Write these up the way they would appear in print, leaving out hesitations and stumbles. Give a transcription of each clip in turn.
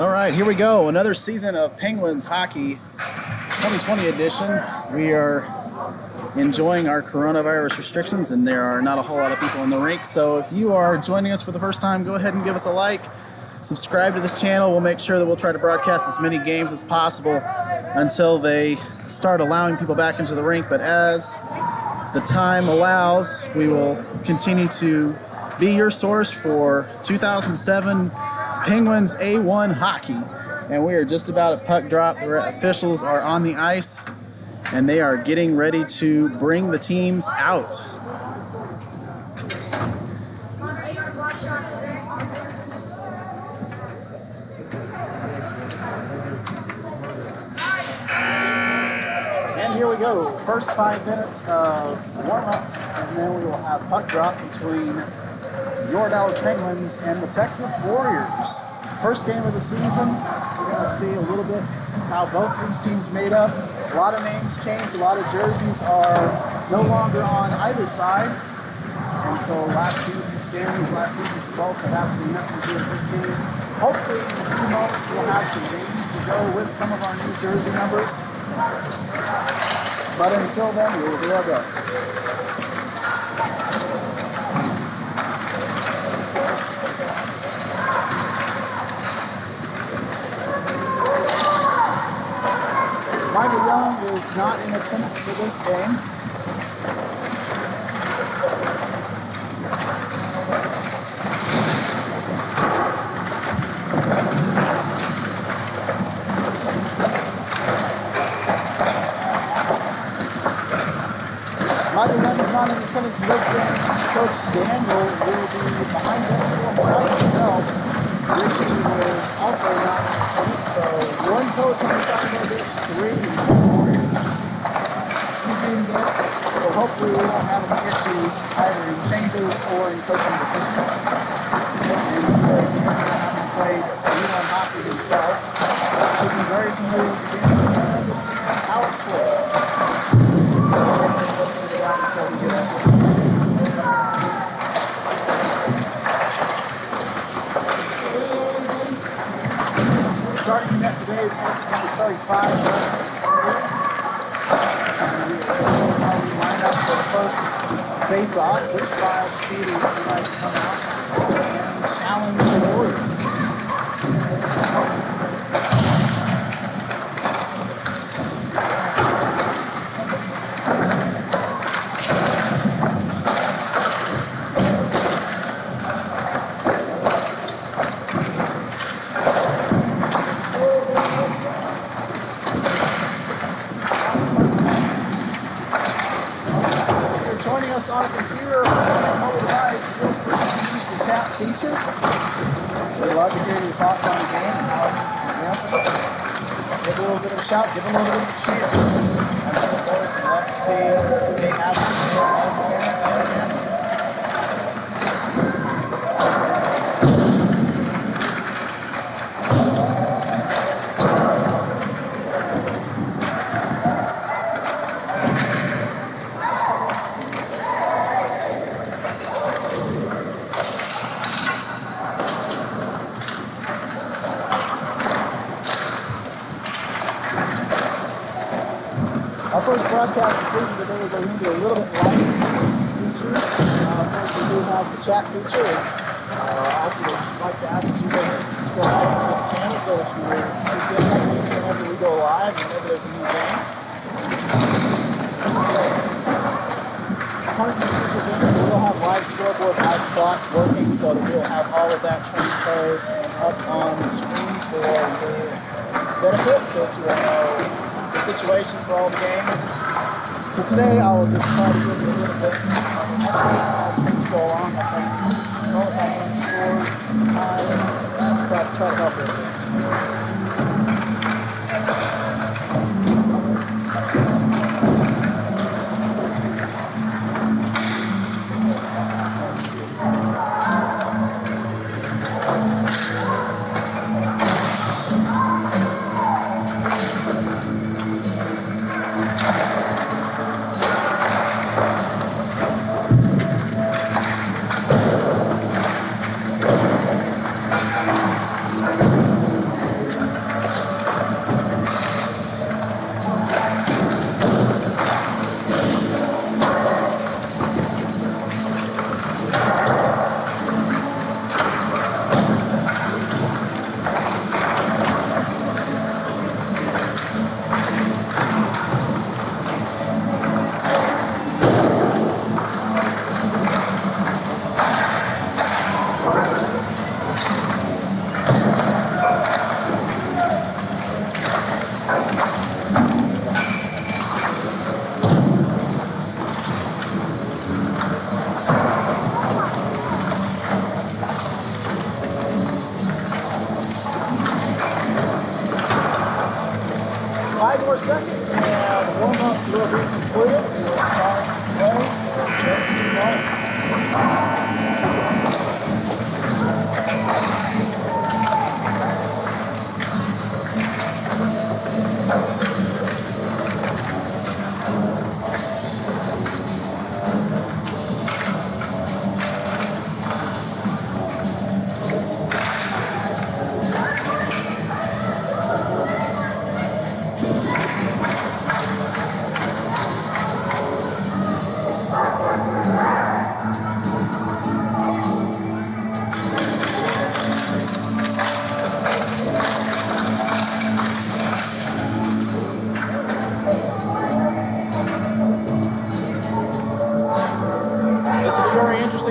All right, here we go. Another season of Penguins Hockey 2020 edition. We are enjoying our coronavirus restrictions, and there are not a whole lot of people in the rink. So if you are joining us for the first time, go ahead and give us a like. Subscribe to this channel. We'll make sure that we'll try to broadcast as many games as possible until they start allowing people back into the rink. But as the time allows, we will continue to be your source for 2007 Penguins A1 hockey. And we are just about at puck drop. The officials are on the ice, and they are getting ready to bring the teams out. And here we go. First 5 minutes of warm-ups, and then we will have puck drop between your Dallas Penguins and the Texas Warriors. First game of the season. We're going to see a little bit how both these teams made up. A lot of names changed. A lot of jerseys are no longer on either side. And so last season's standings, last season's results have absolutely nothing to do with this game. Hopefully in a few moments we'll have some names to go with some of our new jersey numbers. But until then, we will do our best. Michael Young is not in attendance for this game. Michael Young is not in attendance for this game. Coach Daniel will be behind us for himself. Richie is also not in attendance, so one coach on the side of our bench, 3 Warriors. So hopefully we won't have any issues either in changes or in coaching decisions. And having played U1 hockey himself, should be very familiar with the game and understand how it's played. So we're going to figure out until we get us. Starting net today, number 35. And we will see how we line up for the first face-off, which Miles Speedy decides to come out and challenge the Warriors. Joining us on a computer or on a mobile device, feel free to use the chat feature. We'd love to hear your thoughts on the game and how it is progressing. Give a little bit of a shout, give a little bit of a cheer. I'm sure the boys would love to see who they have to see a lot of parents and families. Our first broadcast this season today is going to be a little bit light feature. Of course, we do have the chat feature. Also, I'd like to ask that you go ahead and subscribe to the channel so that you will get updates whenever we go live and whenever there's a new game. Currently, we will have live scoreboard, live clock working so that we'll have all of that transposed and up on the screen for your benefit so that you will know the situation for all the games. For today, I will just try to give you a little bit of an update as things go along. I'll try to scores, times, try to help it.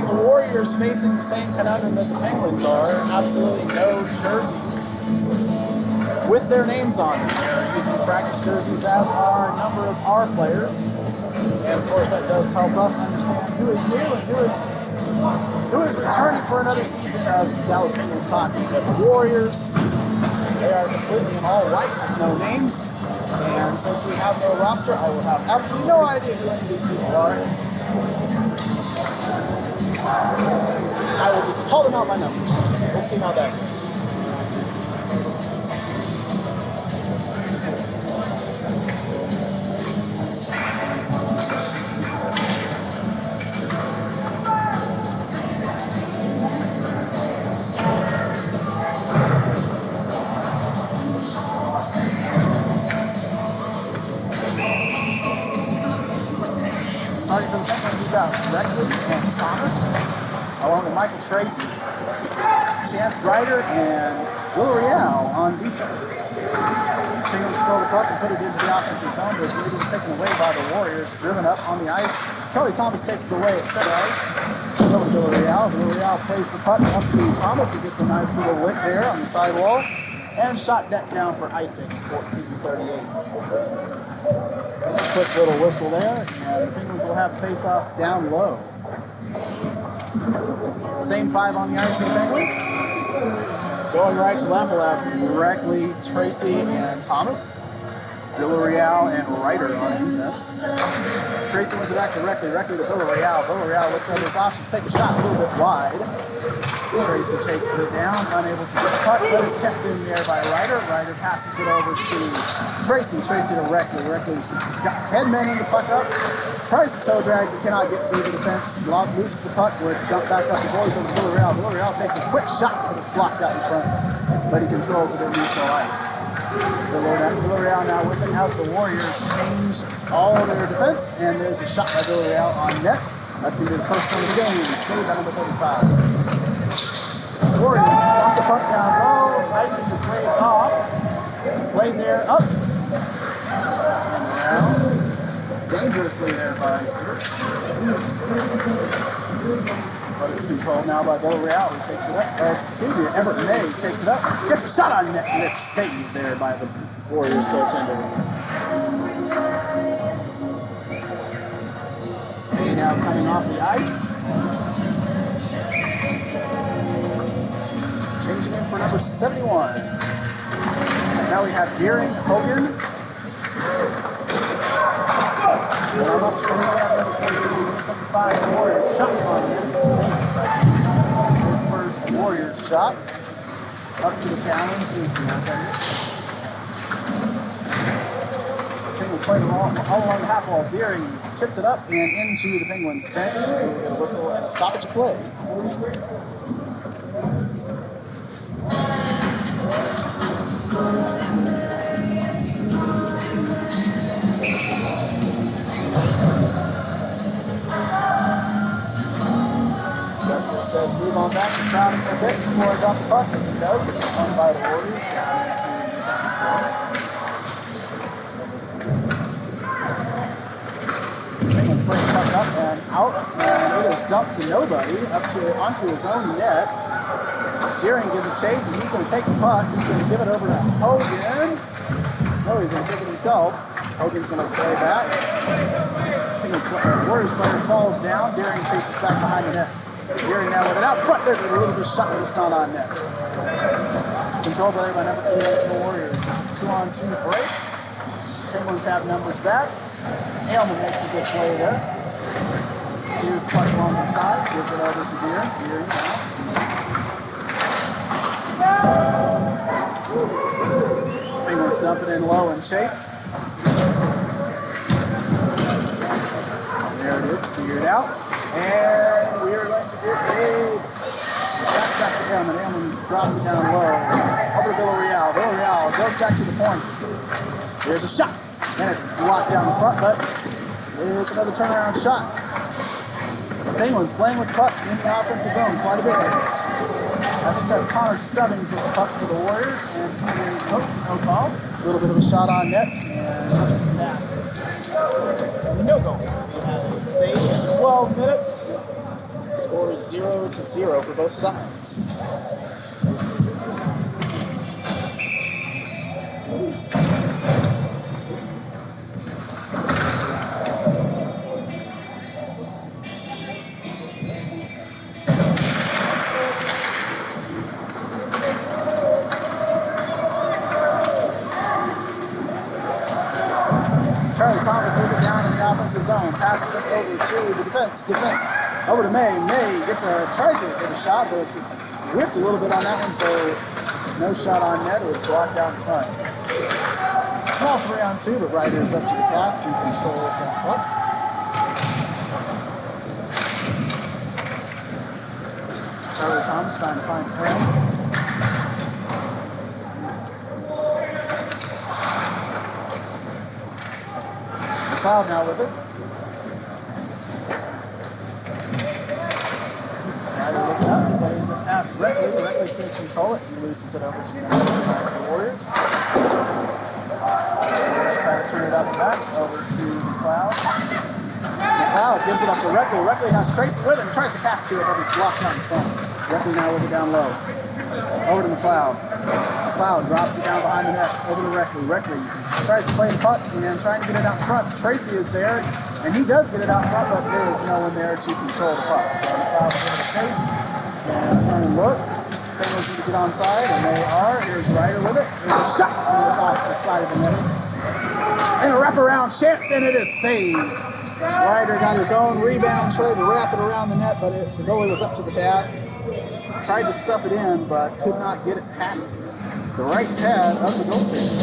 interesting, the Warriors facing the same conundrum that the Penguins are. Absolutely no jerseys with their names on them. They're using practice jerseys, as are a number of our players. And of course that does help us understand who is new and who is returning for another season of Dallas Penguins hockey. But the Warriors, they are completely in all white, no names. And since we have no roster, I will have absolutely no idea who any of these people are. I will just call them out by numbers. We'll see how that goes. Starting for the Penguins, we've got Reckley and Thomas, along with Michael Tracy, Chance Ryder, and Villarreal on defense. Penguins control the puck and put it into the offensive zone, but it's immediately taken away by the Warriors, driven up on the ice. Charlie Thomas takes it away at center ice. Over to Villarreal. Villarreal plays the puck up to Thomas. He gets a nice little lick there on the sidewall. And shot net down for icing, 14-38. Quick little whistle there, and the Penguins will have face-off down low. Same five on the ice for the Penguins. Going right to left, we'll have Reckley, Tracy, and Thomas. Villarreal and Ryder on defense. Tracy wins it back to Reckley. Reckley to Villarreal. Villarreal looks over his options, take a shot a little bit wide. Tracy chases it down, unable to get the puck, but is kept in there by Ryder. Ryder passes it over to Tracy. Tracy to Reckley. Reckley's got headman in the puck up. Tries to toe drag, but cannot get through the defense. Loses the puck where it's dumped back up the boards over to Villarreal. Villarreal takes a quick shot, but it's blocked out in front. But he controls it at neutral ice. Villarreal now with it as the Warriors change all their defense, and there's a shot by Villarreal on net. That's going to be the first one of the game. Saved by number 35. Warriors dump the puck down low. Icing is waved off. Played there up. And around. Dangerously there by Hurts. But it's controlled now by Villarreal, who takes it up. Everett May takes it up. Gets a shot on net, and it's saved there by the Warriors goaltender. May now coming off the ice. Changing in for number 71. And now we have Deering, Hogan. And I'm not sure we have number 75 Warriors shot on him. His first Warriors shot. Up to the challenge is the goaltender. Penguins playing all along the half wall. Deering chips it up and into the Penguins bench. We'll get a whistle and a stoppage of play. Says move on back to Crowd a bit before I drop the puck, and he does, which is won by the Warriors down into the defensive zone. Penguins bring the puck up and out, and it is dumped to nobody, onto his own net. Deering gives a chase, and he's going to take the puck. He's going to give it over to Hogan. No, he's going to take it himself. Hogan's going to play back. Warriors player falls down. Deering chases back behind the net. Deering now with it out front. There's a little bit of shot, but it's not on net. Controlled by number 3 for the Warriors. It's a 2-on-2 break. Penguins have numbers back. Aylman makes a good play there. Steers the puck along the side. Gives it over to Deering. Deering now. Penguins dump it in low and chase. There it is, steered out. And we are going to get a pass back to Aylman. Aylman drops it down low. Over to Villarreal. Villarreal goes back to the point. There's a shot. And it's blocked down the front, but it's another turnaround shot. The Penguins playing with the puck in the offensive zone quite a bit. I think that's Connor Stubbings with the puck for the Warriors. And he is no call. A little bit of a shot on net. And basket. No goal. Save in 12 minutes. Score is 0-0 for both sides. Charlie Thomas with it down in the offensive zone. Passes it over to the defense. Over to May. May tries to get a shot, but it's whipped a little bit on that one, so no shot on net. It was blocked out in front. Small 3-on-2, but Ryder's up to the task. He controls that puck. Charlie Thomas trying to find a friend. McLeod now with it. Ryder looking up, plays it past Reckley. Reckley can't control it. He loses it over to the Warriors. Warriors try to turn it up and back over to McLeod. McLeod gives it up to Reckley. Reckley has Tracy with him. He tries to pass to it, but he's blocked out in front. Reckley now with it down low. Over to McLeod. McLeod drops it down behind the net. Over to Reckley. Reckley tries to play the puck and trying to get it out in front. Tracy is there, and he does get it out front, but there is no one there to control the puck. So McLeod will give it a chase and turn and look. Penguins need to get onside, and they are. Here's Ryder with it. Here's a shot, and it's off the side of the net. And a wraparound chance, and it is saved. Ryder got his own rebound, tried to wrap it around the net, but the goalie was up to the task. Tried to stuff it in, but could not get it past the right pad of the goaltender.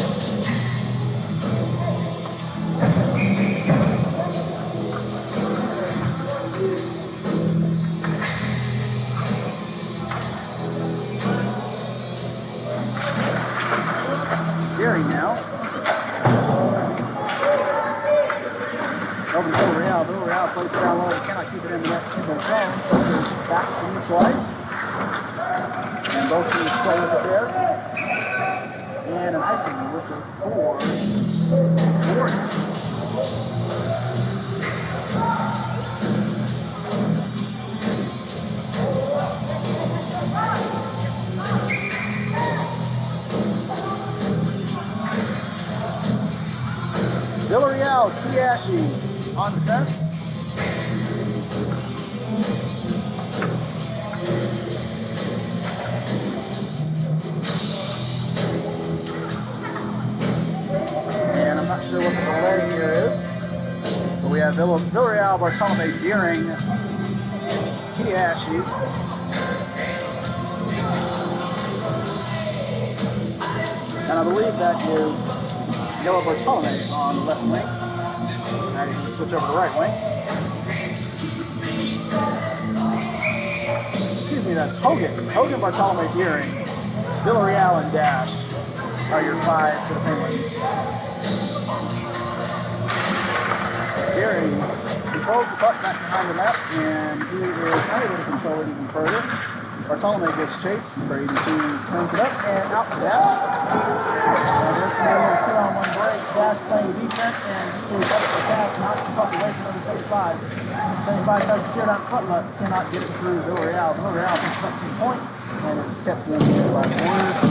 Jerry now. Over to Villarreal. Villarreal plays it down low. He cannot keep it in the zone, so it's back to neutral ice. And both teams play with it there. And an icing whistle for Warriors. Villarreal, Kiyashi on defense. And I'm not sure what the delay here is, but we have Villarreal, Bartolome, Deering, Kiyashi. And I believe that is Noah Bartolome on the left wing. Now he's going to switch over to the right wing. Excuse me, that's Hogan. Hogan, Bartolome, Deering, Villarreal, and Dash are your five for the Penguins. Deering controls the puck back behind the net, and he is unable to control it even further. Bartolome gets chased. Brady turns it up and out to Dash. And there's going to be a 2-on-1 break. Dash playing defense, and he is up for task, knocks the puck away from number 75. 75 tries to steer down front, but cannot get it through Villarreal. Villarreal picks up to the point, and it's kept in here by the Warriors.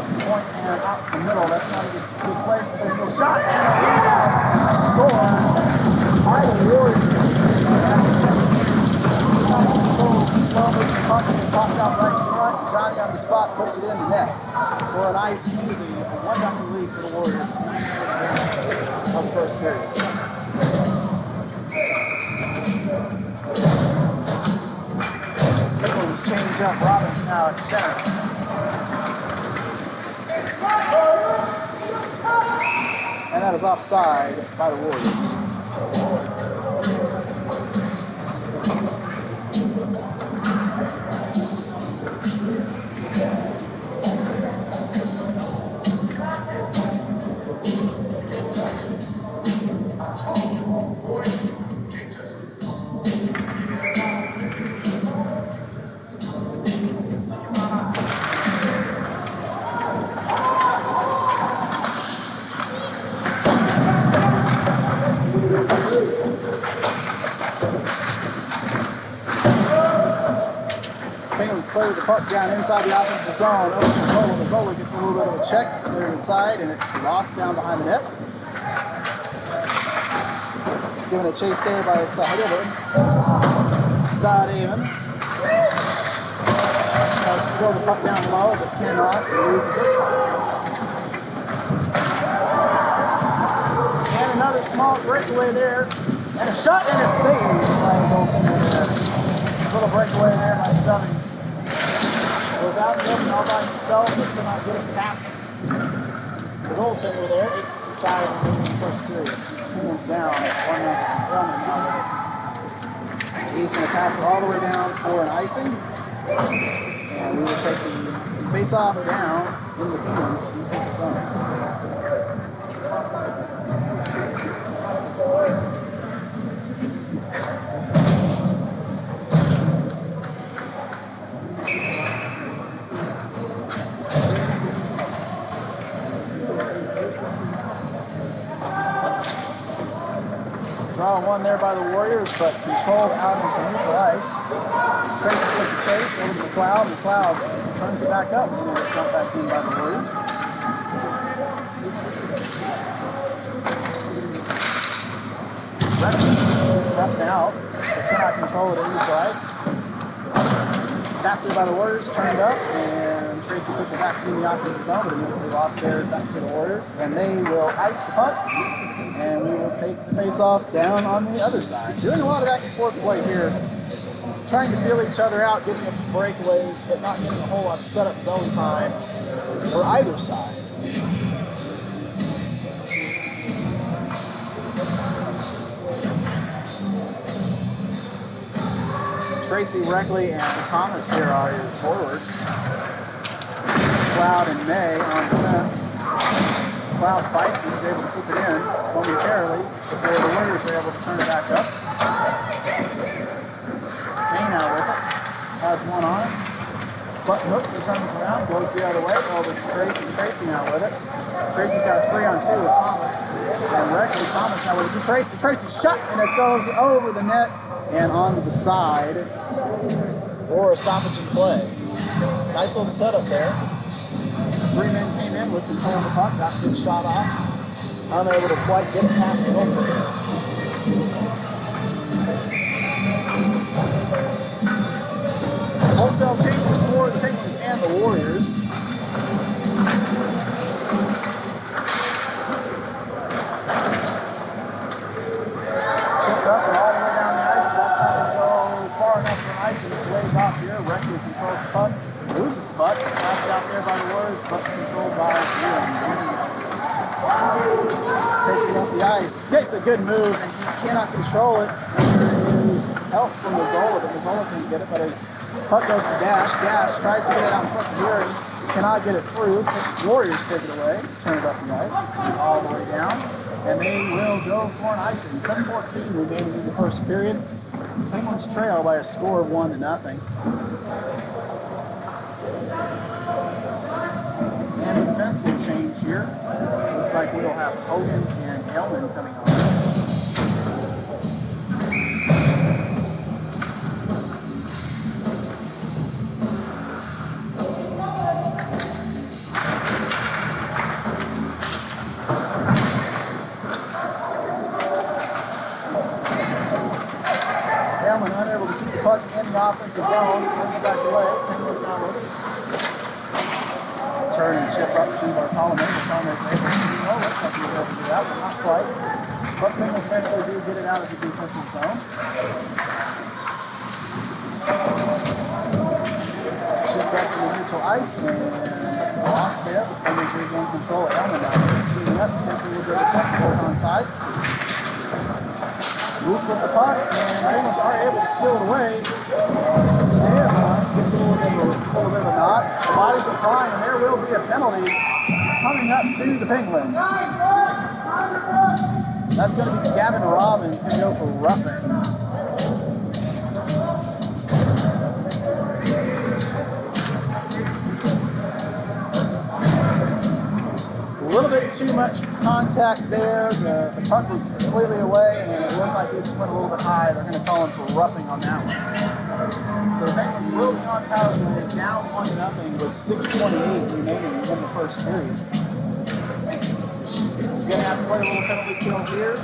Up to the point and out to the middle. That's not a good place. There's no shot, and a rebound score by the Warriors. Popped out right in front. Johnny on the spot puts it in the net for a nice, easy 1-0 lead for the Warriors of the first period. Penguins change up. Robbins now at center. And that is offside by the Warriors. puck down inside the offensive zone. Over to Mazzola. Mazzola gets a little bit of a check there to the side, and it's lost down behind the net. Given a chase there by Sahadevan. Sahadevan tries to throw the puck down low, but cannot. He loses it. And another small breakaway there. And a shot, and it's saved by the goaltender there. A little breakaway there by Stubbings. Was out in the open all by himself, but could not get it past the goaltender there. 8:55 in the first period. Penguins down 1-0. He's going to pass it all the way down for an icing. And we will take the face-off down in the Penguins defensive zone. Draw one there by the Warriors, but controlled out into neutral ice. Tracy puts a chase over to McLeod. McLeod turns it back up, and it's dumped back in by the Warriors. Redmond gets it up and out, but cannot control it at neutral ice. Passed there by the Warriors, turned up, and Tracy puts it back in the offensive zone, but immediately lost there back to the Warriors. And they will ice the puck, and we will take the face-off down on the other side. Doing a lot of back-and-forth play here. Trying to feel each other out, getting a few breakaways, but not getting a whole lot of setup zone time for either side. Tracy, Reckley, and Thomas here are your forwards. Cloud and May on defense. Cloud fights and is able to keep it in momentarily before the Warriors are able to turn it back up. May now with it. Has one on it. Buck hooks and turns around, goes the other way. Over to Tracy. Tracy now with it. Tracy's got a 3-on-2 with Thomas. And Reckley, Thomas now with it to Tracy. Tracy shot, and it goes over the net and onto the side for a stoppage in play. Nice little setup there. 3 men came in with control of the puck, got the shot off. Unable to quite get it past the goaltender. Wholesale changes for the Penguins and the Warriors. Chipped up and all the way down the ice, but that's not going to go far enough for an ice, and it's ways off here. Reckley controls the puck. Loses the puck, passed out there by the Warriors, but controlled by Ewan. Takes it up the ice, gets a good move, and he cannot control it. There is help from Mazzola, but Mazzola can't get it, but a puck goes to Dash. Dash tries to get it out in front of Geary, cannot get it through. The Warriors take it away, turn it up the ice, all the way down, and they will go for an icing. 7:14 remaining in the first period. Penguins trail by a score of 1-0. And the defense will change here. Looks like we'll have Hogan and Hellman coming on. Hellman unable to keep the puck in the offensive zone. Turns it back away. Penguins now with it. Turn and chip up to Bartolome. Bartolome is able to, looks like he was able to do that, but not quite. But Penguins eventually do get it out of the defensive zone. Chipped up to the neutral ice and lost there. The Penguins regain control of Hellman now. Speeding up, takes a little bit of a check, goes onside. Loose with the puck, and the Penguins are able to steal it away. Gets a little bit of a knot. The bodies are flying, and there will be a penalty coming up to the Penguins. That's going to be Gavin Robbins, going to go for roughing. A little bit too much contact there. The puck was completely away, and it looked like it just went a little bit high. They're going to call him for roughing on that one. So the Penguins will be on power play, down 1-0 with 6:28 remaining in the first period. You're going to have to play a little penalty kill here.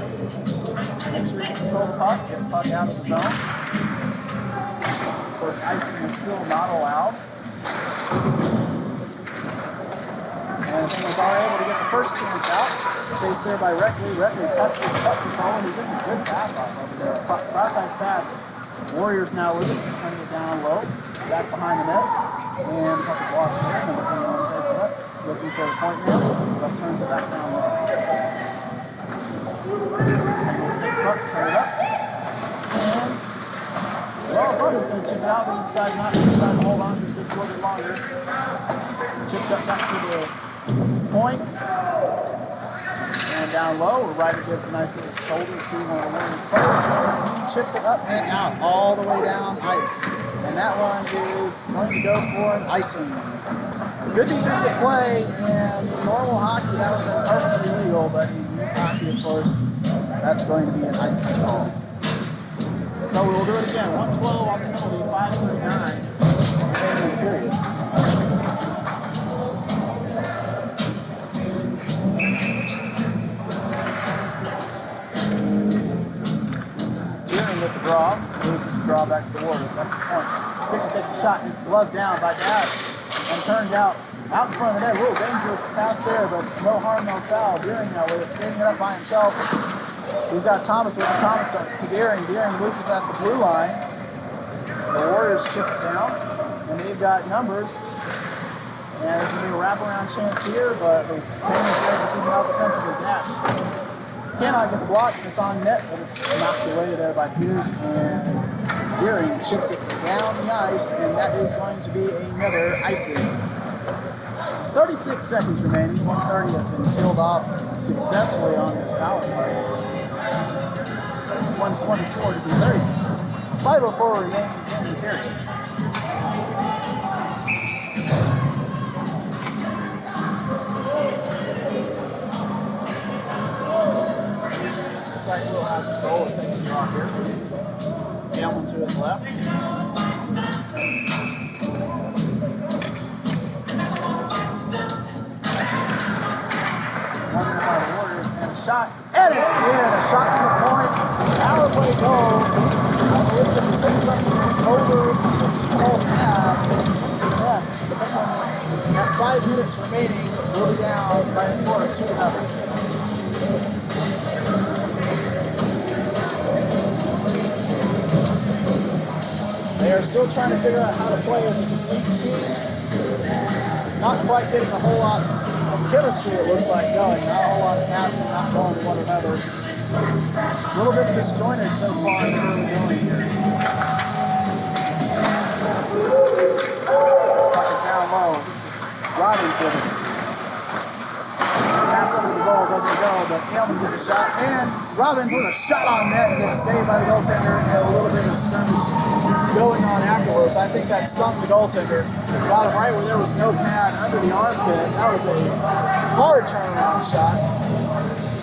Make sure you control the puck, get the puck out of the zone. Of course, icing is still not allowed. And the Penguins are able to get the first chance out. Chased there by Reckley. Reckley cuts with the puck control, and he gets a good pass off over there. Cross-ice pass. Warriors now with it, turning it down low, back behind the net, and the puck is lost there, and the Penguins takes it up, looking for the point now, but turns it back down low. Penguins take the puck, turn it up, and well, Butler's going to chip it out, but he decides not to try to hold on to it just a little bit longer. Chipped up back to the point, and down low, where Ryder gives a nice little shoulder to one of the Warriors players, and he chips it up and out, all the way down ice. And that one is going to go for an icing. Good defensive play, and in normal hockey, that would have been perfectly legal, but in hockey, of course, that's going to be an icing call. So we'll do it again. 112 on the penalty, 5:39 remaining in the period. With the draw, loses the draw back to the Warriors. Back to the point. Pitcher takes a shot, gets gloved down by Dash, and turned out in front of the net. A little dangerous pass there, but no harm, no foul. Deering now with it, skating it up by himself. He's got Thomas with him. Thomas to Deering. Deering loses at the blue line. The Warriors chip it down, and they've got numbers. And there's going to be a wraparound chance here, but the Penguins are able to keep it out defensively. Dash cannot get the block, it's on net, but it's knocked away there by Pierce, and Deering chips it down the ice, and that is going to be another icing. 36 seconds remaining, 1:30 has been killed off successfully on this power play. 1:24 to be very specific. 5:04 remaining in the period. Will have the goal of taking the draw here. Hamlin to his left. One by the Warriors and a shot. And it's in. A shot to the point. Power play goal. I believe it was something over the 2-hole tab to the net. The Penguins, at 5 minutes remaining, will be down by a score of 2-0. They are still trying to figure out how to play as a complete team. Not quite getting a whole lot of chemistry, it looks like, going. Not a whole lot of passing, not going to one another. A little bit disjointed so far in the early going here. Puck is down low. Robbins with it. Pass over the Zoll doesn't go, but Hamlin gets a shot, and Robbins with a shot on net and gets saved by the goaltender, and a little bit of skirmish going on afterwards. I think that stung the goaltender. Got him right where there was no pad under the armpit. That was a hard turnaround shot.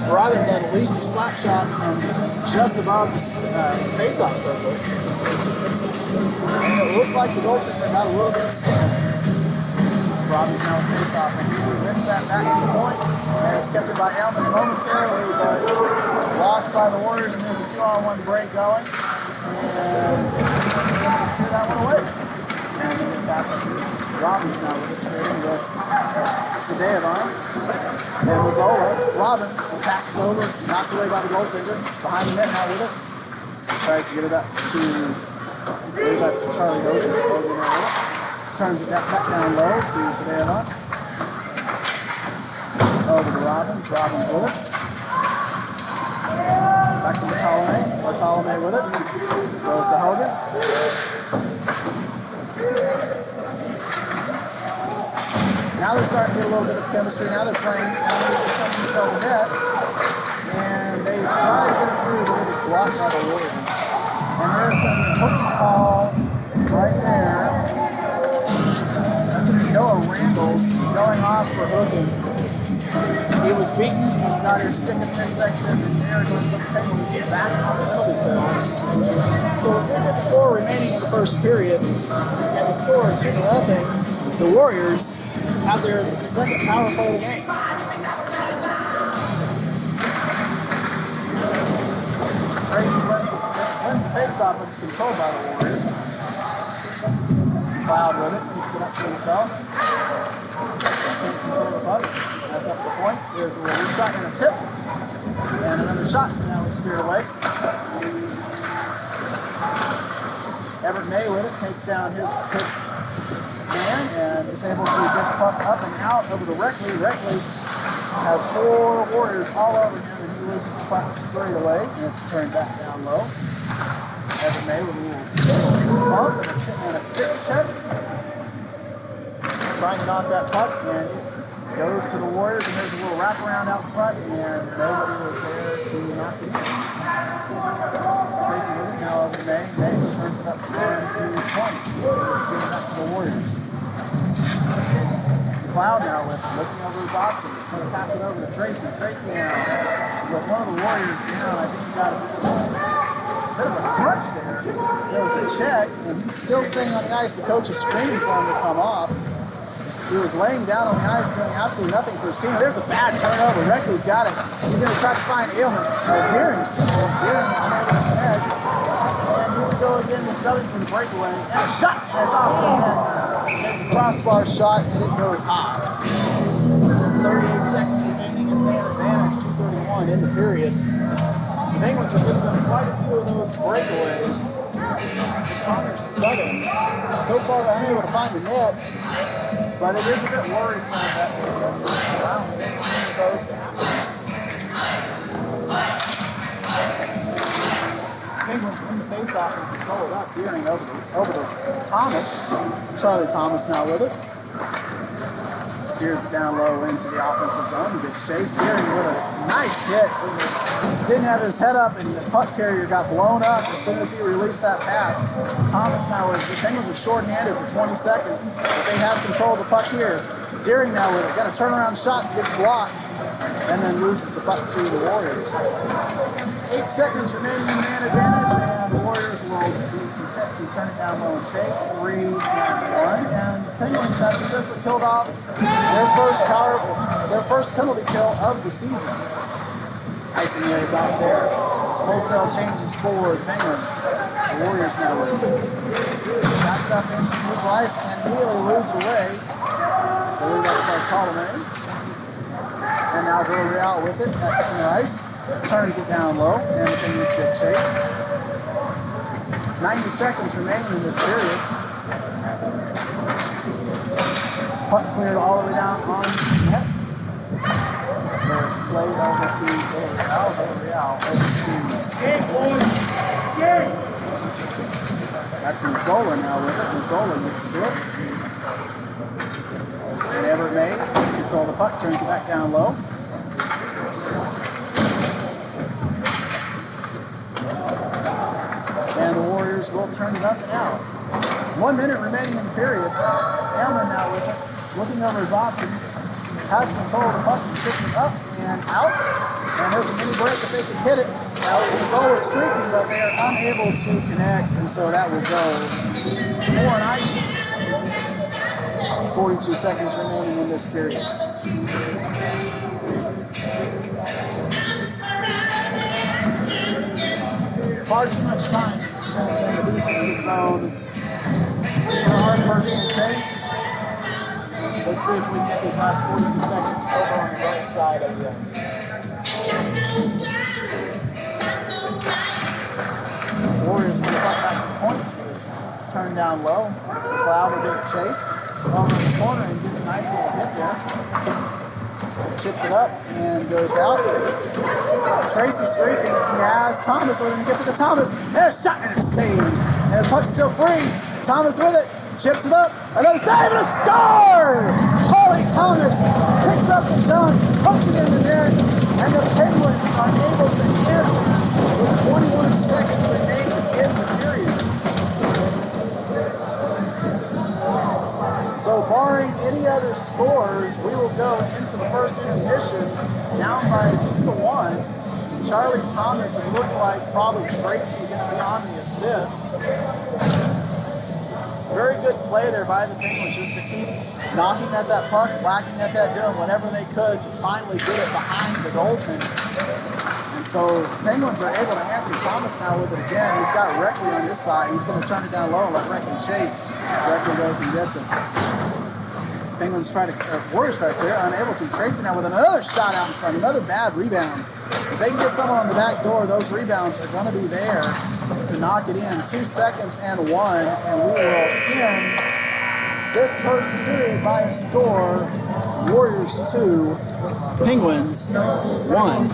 Robbins unleashed a slap shot from just above the face-off circle. And it looked like the goaltender got a little bit of skin. Robbins now with face-off, and he wins that back to the point, and it's kept it by Elman momentarily, but lost by the Warriors, and there's a 2-on-1 break going. And steer that one away. And they pass it to Robbins now with it skating with Sadevon. And Mazzola. Robbins passes over, knocked away by the goaltender. Behind the net now with it. Tries to get it up to, I believe that's Charlie Dozier. Over there with it. Turns it back down low to Sadevon. Over to Robbins. Robbins with it. Back to Bartolome. Bartolome with it. Goes to Hogan. Now they're starting to get a little bit of chemistry. Now they're playing something from the net. And they try to get it through, but it was blocked by the Warriors. And there's going to be a hooking call right there. That's going to be Noah Randalls going off for hooking. He He was beaten and got his stick in the midsection, and they're going to put the Penguins back on the penalty kill. So with 2:54 remaining in the first period, and the score 2-0, the Warriors have their second power play of the game. Tracy wins the face-off, but it's controlled by the Warriors. Cloud with it, kicks it up to himself. Can't control the puck. That's up the point. There's a little shot and a tip. And another shot, and that was steered away. Everett May with it takes down his man and is able to get the puck up and out over to Reckley. Reckley has 4 Warriors all over him, and he loses the puck straight away, and it's turned back down low. Everett May with a little bump and a 6-check. Trying to knock that puck, and it goes to the Warriors, and there's a little wraparound out front, and nobody was there to knock it in. Tracy with it now over to May. May turns it up to 20. Sending up to the Warriors. McLeod now looking over his options. He's going to pass it over to Tracy. Tracy now with one of the Warriors down. I think he got a bit of a crunch there. There was a check, and he's still staying on the ice. The coach is screaming for him to come off. He was laying down on the ice doing absolutely nothing for his team. There's a bad turnover. Reckley's got it. He's going to try to find Deering. Deering unable to connect. And here we go again with Stubbings for the breakaway. And a shot that's off the net. It's a crossbar shot, and it goes high. 38 seconds remaining in man advantage, 2:31 in the period. The Penguins are giving them quite a few of those breakaways. Connor Stubbings, so far unable to find the net, but it is a bit worrisome that the defense is allowing this many of those to happen. Penguins win the face-off and control it up. Deering over to Thomas. Charlie Thomas now with it. Steers it down low into the offensive zone. He gets chased. Deering with a nice hit. Didn't have his head up, and the puck carrier got blown up as soon as he released that pass. Thomas now with the Penguins are short-handed for 20 seconds, but they have control of the puck here. Deering now with it. Got a turnaround shot, gets blocked, and then loses the puck to the Warriors. 8 seconds remaining in man advantage, and the Warriors will be content to turn it down low and chase. 3-1, and the Penguins have successfully killed off their first penalty kill of the season. Icing wave out there. Wholesale changes for the Penguins. The Warriors now with it. Passed up into neutral ice and immediately lose it away. I believe that's Bartolome. And now Villarreal with it at center ice. Turns it down low, and the Penguins get chase. 90 seconds remaining in this period. Puck cleared all the way down on net. There's played over to Villarreal over to... That's Mazzola now with it. Mazzola gets to it. And Everett May gets control of the puck, turns it back down low. And the Warriors will turn it up and out. 1 minute remaining in the period. Aylmer now with it, looking over his options, has control of the puck and kicks it up and out. And there's a mini break if they can hit it. Now Mazzola streaking, but they are unable to connect, and so that will go for an icing. 42 seconds remaining in this period. Far too much time in the defensive zone for our personal chase. Let's see if we can get these last 42 seconds over on the right side of the ice. Warriors will fight back to the point. It's turned down low. McLeod will get a chase over in the corner and gets a nice little hit there. Chips it up and goes out. Tracy streaking. He has Thomas with him. He gets it to Thomas. And a shot and a save. And the puck's still free. Thomas with it. Chips it up. Another save and a score! Charlie Thomas picks up the jump, puts it in the net, and the Penguins are able to answer with 21 seconds remaining in the period. So barring any other scores, we will go into the first intermission down by 2-1. Charlie Thomas, it looked like probably Tracy going to be on the assist. Very good play there by the Penguins just to keep knocking at that puck, whacking at that, doing whatever they could to finally get it behind the goaltender. And so Penguins are able to answer. Thomas now with it again. He's got Reckley on his side. He's going to turn it down low and let Reckley chase. Reckley goes and gets it. Penguins try to, Warriors try to clear, unable to. Tracy now with another shot out in front, another bad rebound. If they can get someone on the back door, those rebounds are going to be there to knock it in. 2 seconds and 1, and we will end this first period by a score. Warriors 2, Penguins 1.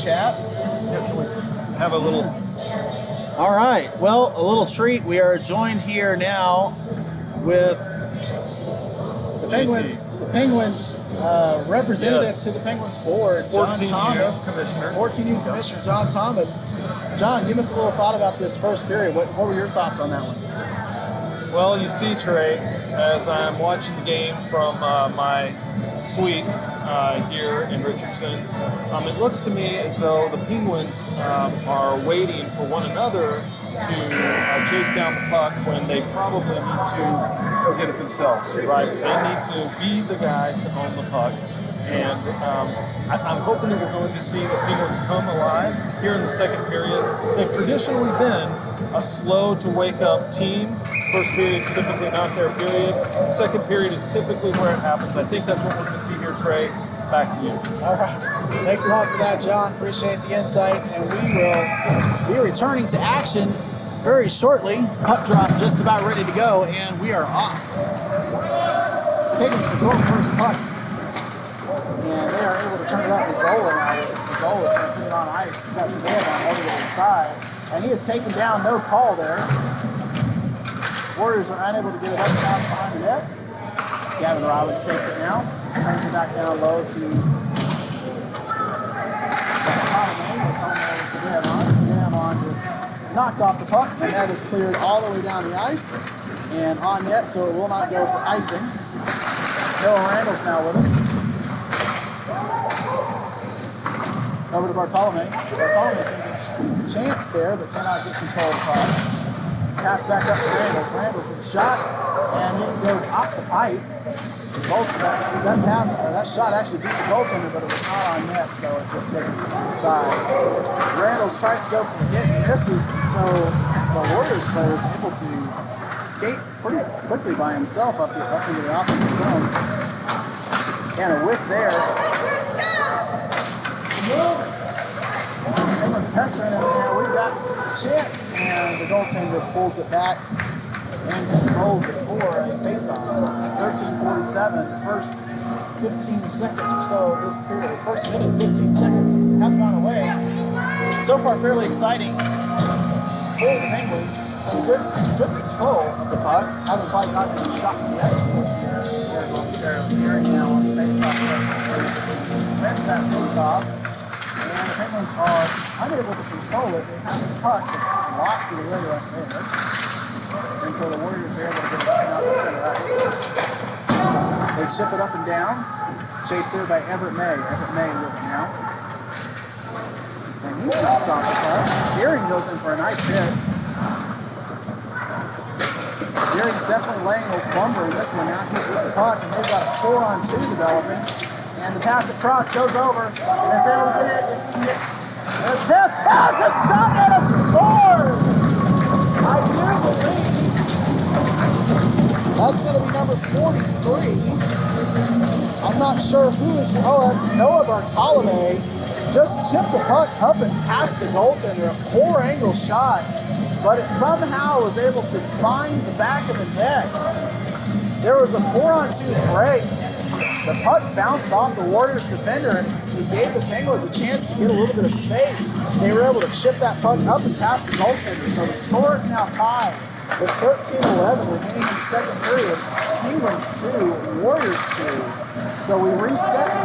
chat. Have a little. All right. Well, a little treat. We are joined here now with the Penguins. The Penguins representative to the Penguins board, John Thomas, commissioner. 14U commissioner John Thomas. John, give us a little thought about this first period. What were your thoughts on that one? Well, you see, Trey, as I'm watching the game from my suite here in Richardson, it looks to me as though the Penguins are waiting for one another to chase down the puck when they probably need to go get it themselves, right? They need to be the guy to own the puck. And I'm hoping that we're going to see the Penguins come alive here in the second period. They've traditionally been a slow-to-wake-up team. First period is typically not their period. Second period is typically where it happens. I think that's what we're going to see here, Trey. Back to you. All right. Thanks a lot for that, John. Appreciate the insight. And we will be returning to action very shortly. Puck drop just about ready to go, and we are off. Penguins control the first puck. And they are able to turn it up to Zola now. Zola's going to put it on ice. He's got Savannah over to his side. And he is taken down. No call there. Warriors are unable to get it up past behind the net. Gavin Robbins takes it now. Turns it back down low to Savannah is knocked off the puck. And that is cleared all the way down the ice. And on net, so it will not go for icing. Noah Randall's now with it. Over to Bartolome. Bartolome's going to get a chance there, but cannot get control of the puck. Pass back up to Randalls. Randalls with a shot, and it goes off the pipe. That shot actually beat the goaltender, but it was not on net, so it just hit the side. Randalls tries to go for the hit and misses, and so the Warriors player is able to skate pretty quickly by himself up into the offensive zone. And a whiff there. Penguins pestering him there. We've got a chance. And the goaltender pulls it back and controls it for a face-off. 13:47. The first 15 seconds or so of this period, the first minute, 15 seconds have gone away. So far, fairly exciting for the Penguins. Some good control of the puck. Haven't quite gotten any shots yet. Here now on the face-off. Wins that face-off. And the Penguins are unable to control it. They have the puck, but lost it away right there. And so the Warriors are able to get it back out to center ice. They chip it up and down. Chased there by Everett May. Everett May with it now. And he's knocked off the puck. Deering goes in for a nice hit. Deering's definitely laying a lumber in this one now. He's with the puck, and they've got a 4-on-2 developing. And And the pass across goes over. And it's able to get it. There's this. That's a shot and a score! I do believe that's going to be number 43. I'm not sure who is. Oh, that's Noah Bartolome. Just chipped the puck up and past the goaltender. A poor angle shot, but it somehow was able to find the back of the net. There was a 4-on-2 break. The puck bounced off the Warriors defender and it gave the Penguins a chance to get a little bit of space. They were able to chip that puck up and past the goaltender. So the score is now tied with 13-11 remaining in the second period. Penguins 2, Warriors 2. So we reset the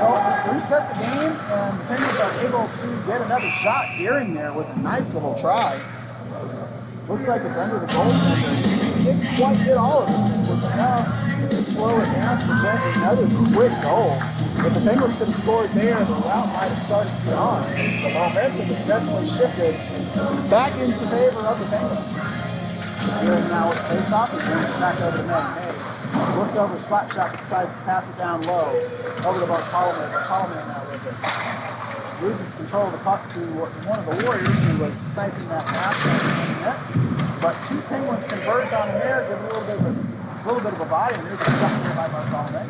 game, and the Penguins are able to get another shot during there with a nice little try. Looks like it's under the goaltender. Didn't quite get all of it. This was enough to slow it down, prevent another quick goal. If the Penguins could have scored there, the route might have started to be on. The momentum has definitely shifted back into favor of the Penguins. During now with the face-off, he brings it back over to May. May looks over, slap shot, decides to pass it down low. Over to Bartolome. Bartolome now with it. Loses control of the puck to one of the Warriors who was sniping that pass on the net. But two Penguins converge on him there, give a little bit of a body, and there's a shot here by Bartolome.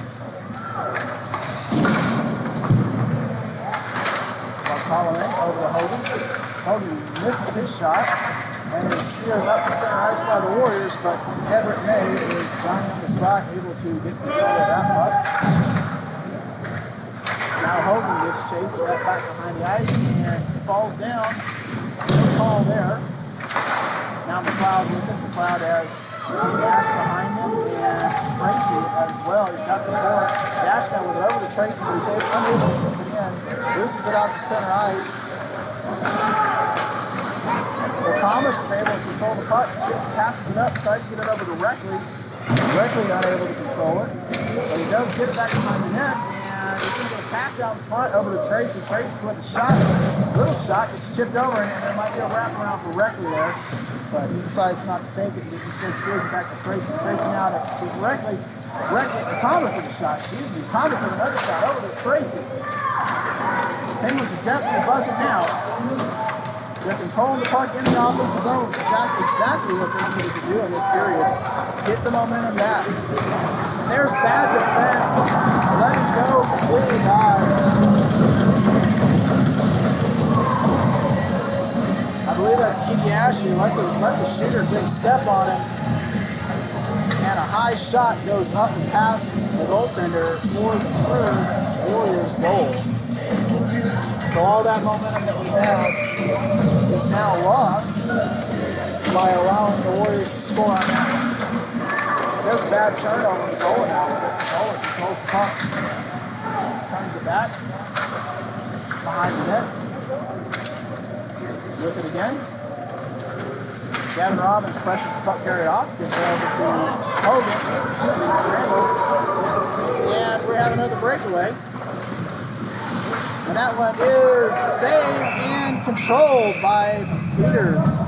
Bartolome over to Hogan. Hogan misses his shot and is steered up to center ice by the Warriors, but Everett May is Johnny on the spot, able to get control of that puck. Now Hogan gets chased right back behind the ice and falls down. No call there. Now McLeod with it. McLeod has Dash behind him and Tracy as well. He's got support. Dash now with it over to Tracy, but he's unable to keep it in. Loses it out to center ice. Well, Thomas is able to control the puck. Chips passes it up, tries to get it over to Reckley. Reckley unable to control it, but he does get it back behind the net. And he's going to pass out in front over to Tracy. Tracy with a shot. Little shot gets chipped over, and there might be a wraparound for Reckley there. But he decides not to take it. He instead steers it back to Tracy. Tracy now to Reckley. Thomas with a shot. Excuse me. Thomas with another shot over to Tracy. Penguins are definitely buzzing now. They're controlling the puck in the offensive zone. Exactly what they needed to do in this period. Get the momentum back. There's bad defense. Letting go completely by. I believe that's Kiki Ashley. Let the shooter get a step on him. And a high shot goes up and past the goaltender for the third Warriors goal. So all that momentum that we have is now lost by allowing the Warriors to score on that one. There's a bad turnover with Zola now. Zola controls the puck. Turns it back. Behind the net. With it again. Gavin Robbins pressures the puck carried off. Gets it over to Hogan. Excuse me, Randalls. And we have another breakaway. And that one is saved and controlled by Peters.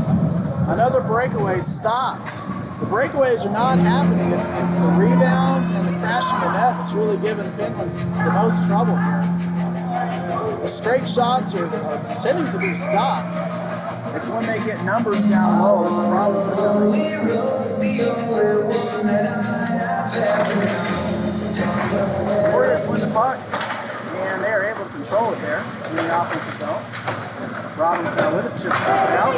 Another breakaway stopped. The breakaways are not happening. It's the rebounds and the crashing the net that's really giving the Penguins the most trouble here. The straight shots are tending to be stopped. It's when they get numbers down low that the problems are coming. Warriors win the puck, and they are able to control it there in the offensive zone. Robbins now with it, chips back out.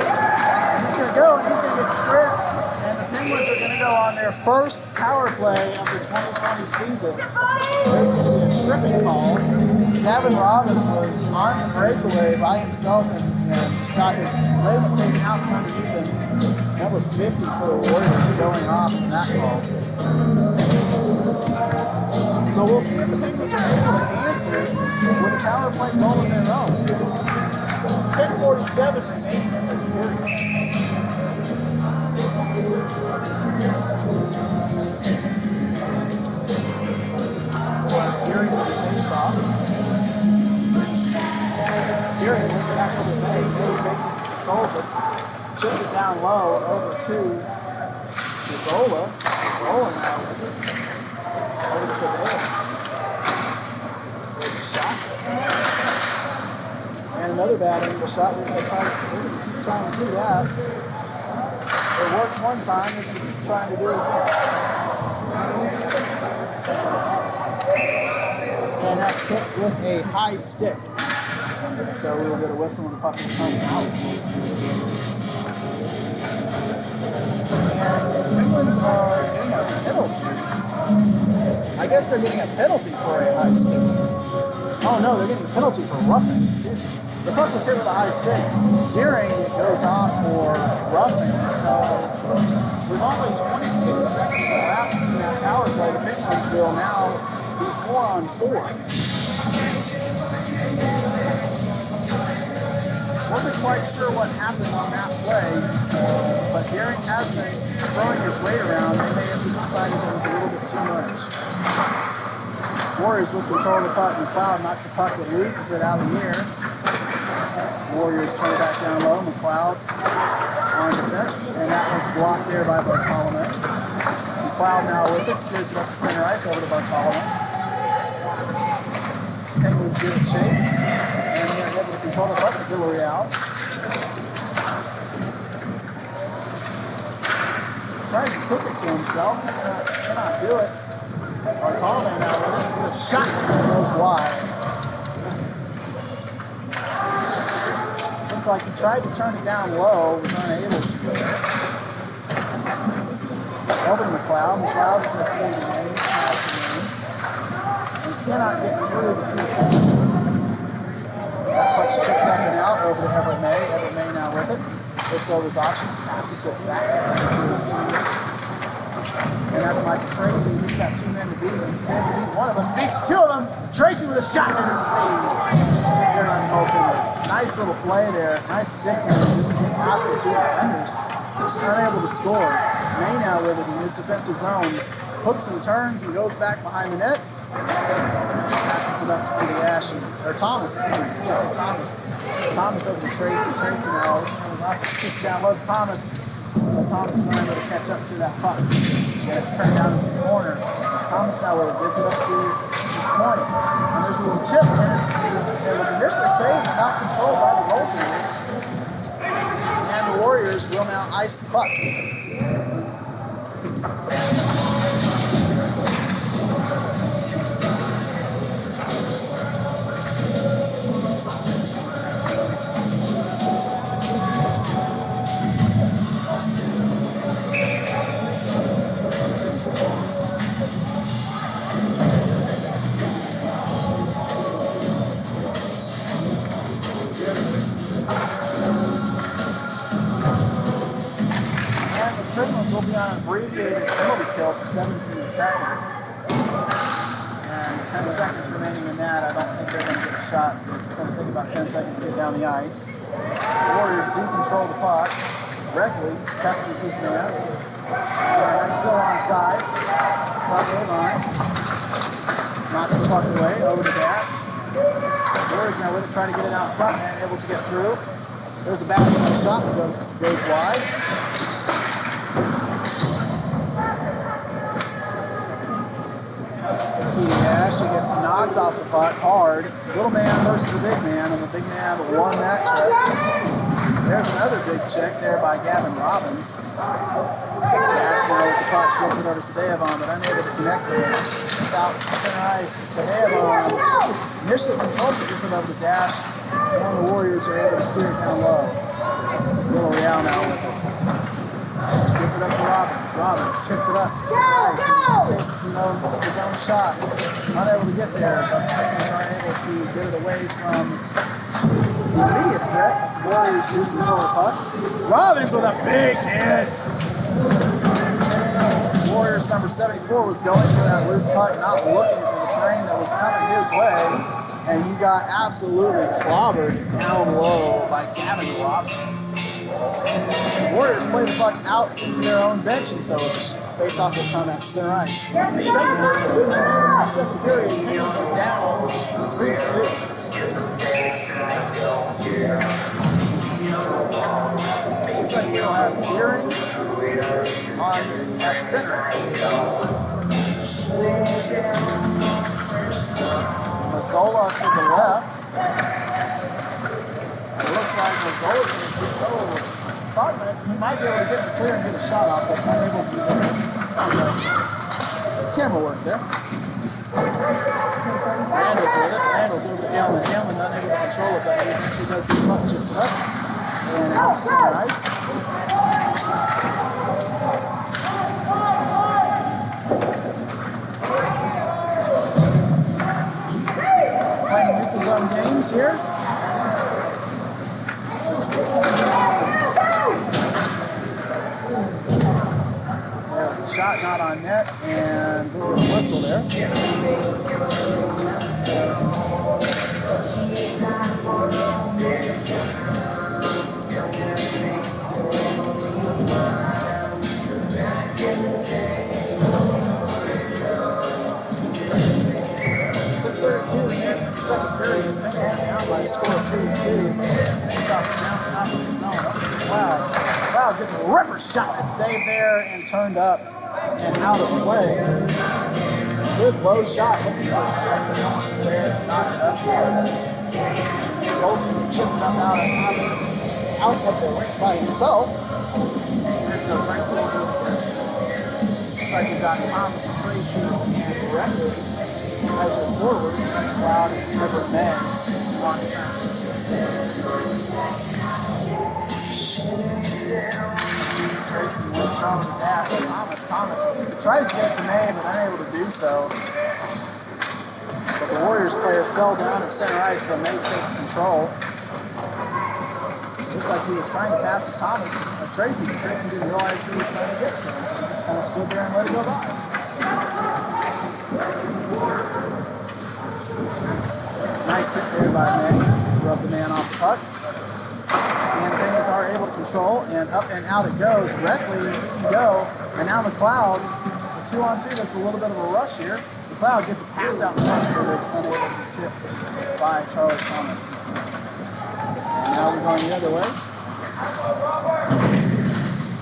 He's going to go, and he's going to get stripped. And the Penguins are going to go on their first power play of the 2020 season. There's going to be a stripping call. Gavin Robbins was on the breakaway by himself and just got his legs taken out from underneath him. Number 50 for the Warriors going off in that call. So we'll see if the Penguins are able to answer with a power play goal of their own. 10:47 remaining in this period. Gary with the face-off. Gary hits it back over to May. May takes it, controls it, chips it down low over to Zola. Zola now with it. Over to Savannah. There's a shot. another bad angle shot. We're going to keep trying to do that. It worked one time. We're going to keep trying to do it again. And that's hit with a high stick. So we will get a whistle and the puck will come out. And the Penguins are getting a penalty. I guess they're getting a penalty for a high stick. Oh no, they're getting a penalty for roughing. Excuse me. The puck was hit with a high stick. Deering goes off for roughing. So with only 26 seconds elapsed in that power play, the Penguins will now be 4-on-4. Wasn't quite sure what happened on that play, but Deering has been throwing his weight around. They may have just decided that was a little bit too much. Warriors with control of the puck. McLeod knocks the puck but loses it out of the air. Warriors turn it back down low. McLeod on defense, and that was blocked there by Bartolome. McLeod now with it, steers it up to center ice over to Bartolome. Penguins give it chase, and they're able to control the puck to Villarreal. Tries to cook it to himself, cannot do it. Bartolome now with a shot that goes wide. Looks like he tried to turn it down low, was unable to. Over to McLeod. McLeod's going to stay the game. He cannot get through the two points. That puck's chipped up and out over to Everett May. Everett May now with it. Looks over his options, passes it back to his teammate. And that's Michael Tracy. He's got two men to beat him. He's able to beat one of them. Beats two of them. Tracy with a shot and it's saved. Here on Colton. Nice little play there. Nice stick move just to get past the two defenders. Just unable to score. May now with it in his defensive zone. Hooks and turns and goes back behind the net. Passes it up to Petey Ash, or Thomas, excuse me. Thomas. Thomas over to Tracy. Tracy now goes off, kicks down low to Thomas. But Thomas is not able to catch up to that puck. And it's turned down into the corner. Thomas now with it, gives it up to his point. And there's a little chip, and it was initially saved but not controlled by the goaltender. And the Warriors will now ice the puck. Will be on an abbreviated penalty kill for 17 seconds. And 10 seconds remaining in that, I don't think they're going to get a shot because it's going to take about 10 seconds to get down the ice. The Warriors do control the puck. Reckley pesters his man. And that's still onside. Avon knocks the puck away over to Dash. The Warriors now with it, trying to get it out front and able to get through. There's a bad shot that goes wide. Petey Ash, he gets knocked off the puck hard. Little man versus the big man, and the big man won that check. There's another big check there by Gavin Robbins. Ash now with the puck, gives it over to Sadevon, but unable to connect there. It's out to center ice. Sadevon initially controls it, gives it over to Dash, and the Warriors are able to steer it down low. Villarreal now with it. Gives it up to Robbins. Robbins chips it up. Chases his own shot. Unable to get there, but the Penguins aren't able to get it away from the immediate threat. But the Warriors do control the puck. Robbins with a big hit. Warriors number 74 was going for that loose puck, not looking for the train that was coming his way. And he got absolutely clobbered down low by Gavin Robbins. The Warriors play the puck out into their own benches, so the face-off will come at center ice. Second period, Penguins are down 3-2. Looks like we'll have Deering at center. Mazzola to the left. outside. Mazzola is going to get over. Thought that he might be able to get the clear and get a shot off, but unable to. Okay. Camera work there. Randall's with it. Randall's over to Allen. Allen unable to control it, but he actually does get puck chips up. And out to center ice. Playing neutral zone games here. Shot not on net, and a whistle there. 6:32 in the second period. Penguins are down by a score of 3-2. Face off down the opposite zone. Up to the Cloud. Cloud gets a ripper shot and saved there and turned up and out of play. Good low shot. Looking for the second Thomas there to knock it up. Colton chipped it up out of the rink by himself. And so Tracy looks like you've got Thomas, Tracy, and Record as your forwards. Cloud and Everett May on defense. Tracy wins from the back. Thomas tries to get it to May, but unable to do so. But the Warriors player fell down at center ice, so May takes control. Looked like he was trying to pass to Thomas or Tracy, but Tracy didn't realize he was trying to get to him, so he just kind of stood there and let it go by. Nice hit there by May. Rubbed the man off the puck. And the Penguins are able to control, and up and out it goes. Reckley, he can go. And now McLeod, it's a 2-on-2. That's a little bit of a rush here. McLeod gets a pass out in front, but is unable to be tipped by Charlie Thomas. And now we're going the other way.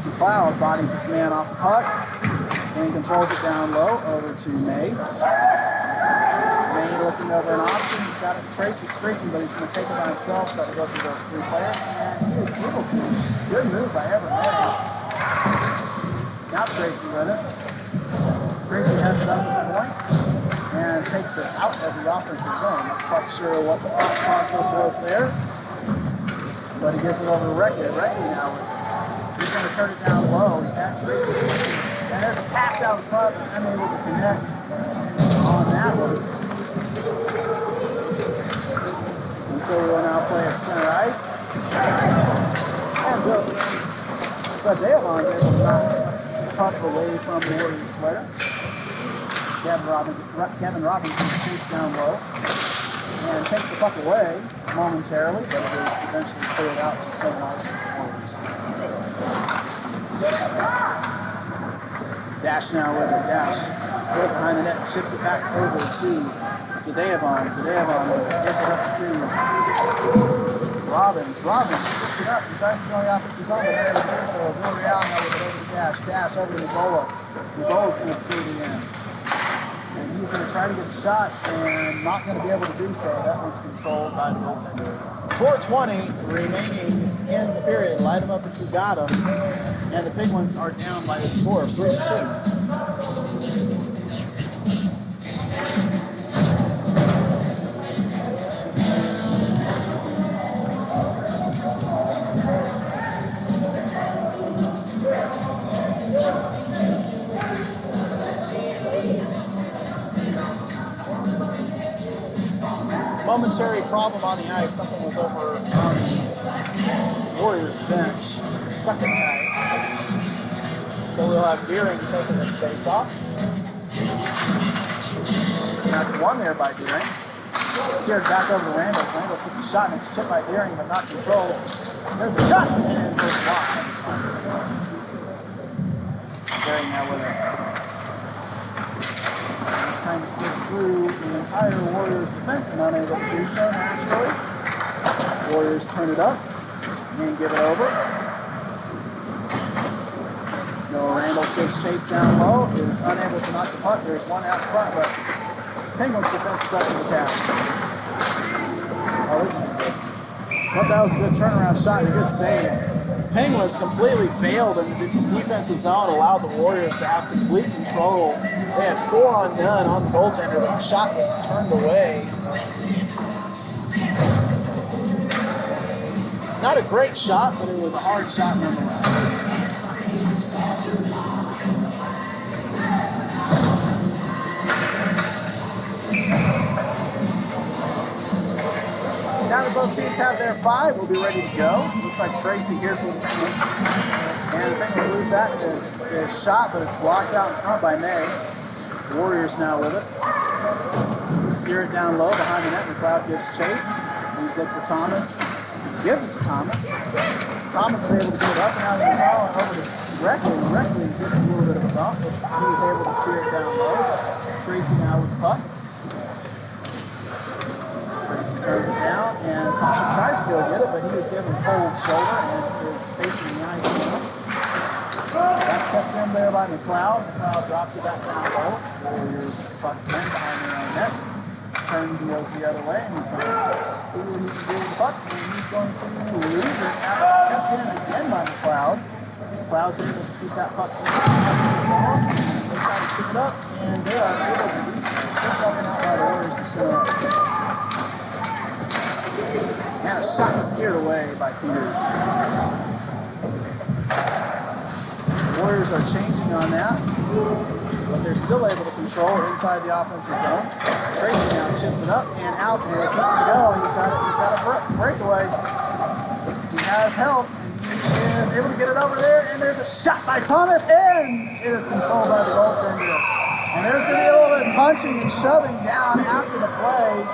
McLeod bodies this man off the puck and controls it down low over to May. May looking over an option. He's got it to Tracy streaking, but he's going to take it by himself, try to go through those three players. And he is able to. Good move by Everett May. Now Tracy with it. Tracy has it up at the point and takes it out of the offensive zone. Not quite sure what the thought process was there, but he gives it over to Reckley. Reckley now with it. He's going to turn it down low. He has Tracy. And there's a pass out in front, but unable to connect on that one. And so we will now play at center ice. And Sadaleon's able to knock the puck away from the Warriors player. Kevin Robbins gets chased down low and takes the puck away momentarily, but it is eventually cleared out to center ice for the Warriors. Dash now with it. Dash goes behind the net, ships it back over to Zadeavon. Zadeavon gives it up to Robbins. Robbins picks it up and tries to go on the offensive zone, but unable to do so. Villarreal now with it over to Dash. Dash over to Mazzola. Mazzola's going to skate it in. And he's going to try to get the shot and not going to be able to do so. That one's controlled by the goaltender. 4:20 remaining in the period. Light them up if you got them. And the Penguins are down by a score of 3-2. Momentary problem on the ice. Something was over on the Warriors bench, stuck in the ice. So we'll have Deering taking this face off. And that's one there by Deering. Steered back over to Randall. Randall gets a shot and it's chipped by Deering, but not controlled. There's a shot and goes wide. Deering now with it. Trying to skip through the entire Warriors defense and unable to do so naturally. Warriors turn it up and give it over. Noah Randall gives chase down low, is unable to knock the puck. There's one out front, but Penguins defense is up to the task. Oh, this isn't good. But that was a good turnaround shot and a good save. Penguins completely bailed in the defensive zone, allowed the Warriors to have complete control. They had 4 on none on the goaltender, but the shot was turned away. Not a great shot, but it was a hard shot nonetheless. Now that both teams have their 5, we'll be ready to go. Looks like Tracy here's for the Penguins. And the Penguins lose that. It is shot, but it's blocked out in front by May. Warriors now with it. Steer it down low behind the net. McLeod gives chase. He's looking for Thomas. Gives it to Thomas. Thomas is able to get it up and out of the zone over to Reckley. Reckley gets a little bit of a bump, but he's able to steer it down low. Tracy now with the puck. Turns it down, and Thomas tries to go get it, but he is given a cold shoulder and is facing the ice. That's kept in there by McLeod. McLeod drops it back down low. Warriors puck in behind their own net. Turns and goes the other way, and he's going to see what he can do with the puck, and he's going to lose it. Now kept in again by McLeod. McLeod's able to keep that puck in. They try to chip it up, and they are able to do so. Chipped up and out by the Warriors to center ice. And a shot steered away by Peters. Warriors are changing on that, but they're still able to control inside the offensive zone. Tracy now chips it up and out, and it can't go. He's got a breakaway. He has help, and he is able to get it over there, and there's a shot by Thomas, and it is controlled by the goaltender. And there's going to be a little bit of punching and shoving down after the play.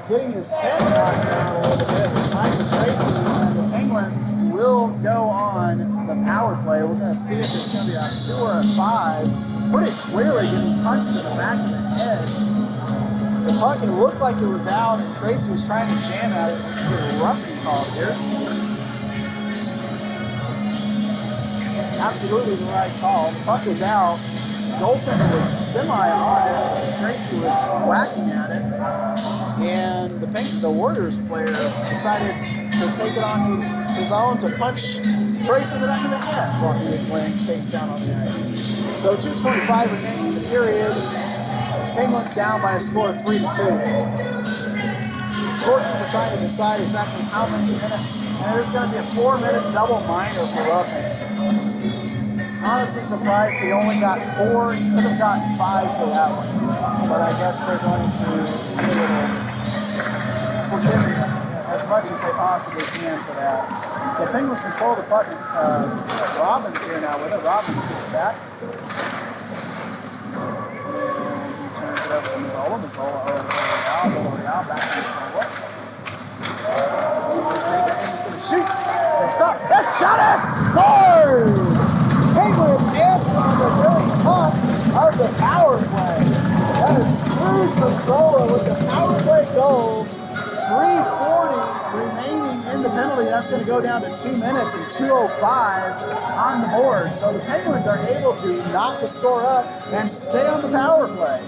Getting his head knocked down a little bit was Michael Tracy, and the Penguins will go on the power play. We're going to see if it's going to be a 2 or a 5. Pretty clearly getting punched in the back of the head. The puck, it looked like it was out, and Tracy was trying to jam at it. Get a roughing call here. Absolutely the right call. The puck was out. The goaltender was semi-on it. Tracy was whacking at it. And the Warriors player decided to take it on his own to punch Tracy in the back of the head while he was laying face down on the ice. So 2:25 remaining in the period. Penguins down by a score of 3-2. The scorekeeper trying to decide exactly how many minutes. And there's going to be a 4-minute double minor for Ruffin. Honestly surprised he only got 4. He could have gotten 5 for that one. But I guess they're going to forgive him as much as they possibly can for that. So Penguins control the puck. Robbins here now with it. Robbins gets back. And he turns it over to Mazzola. Mazzola over to Villarreal. Back to Mazzola. He's going to shoot. And stop. That's shot and scored! Penguins answer on the very top of the power play. That is Cruz Mazzola with the power play goal. 3:40 remaining in the penalty. That's going to go down to 2 minutes and 2:05 on the board. So the Penguins are able to knock the score up and stay on the power play.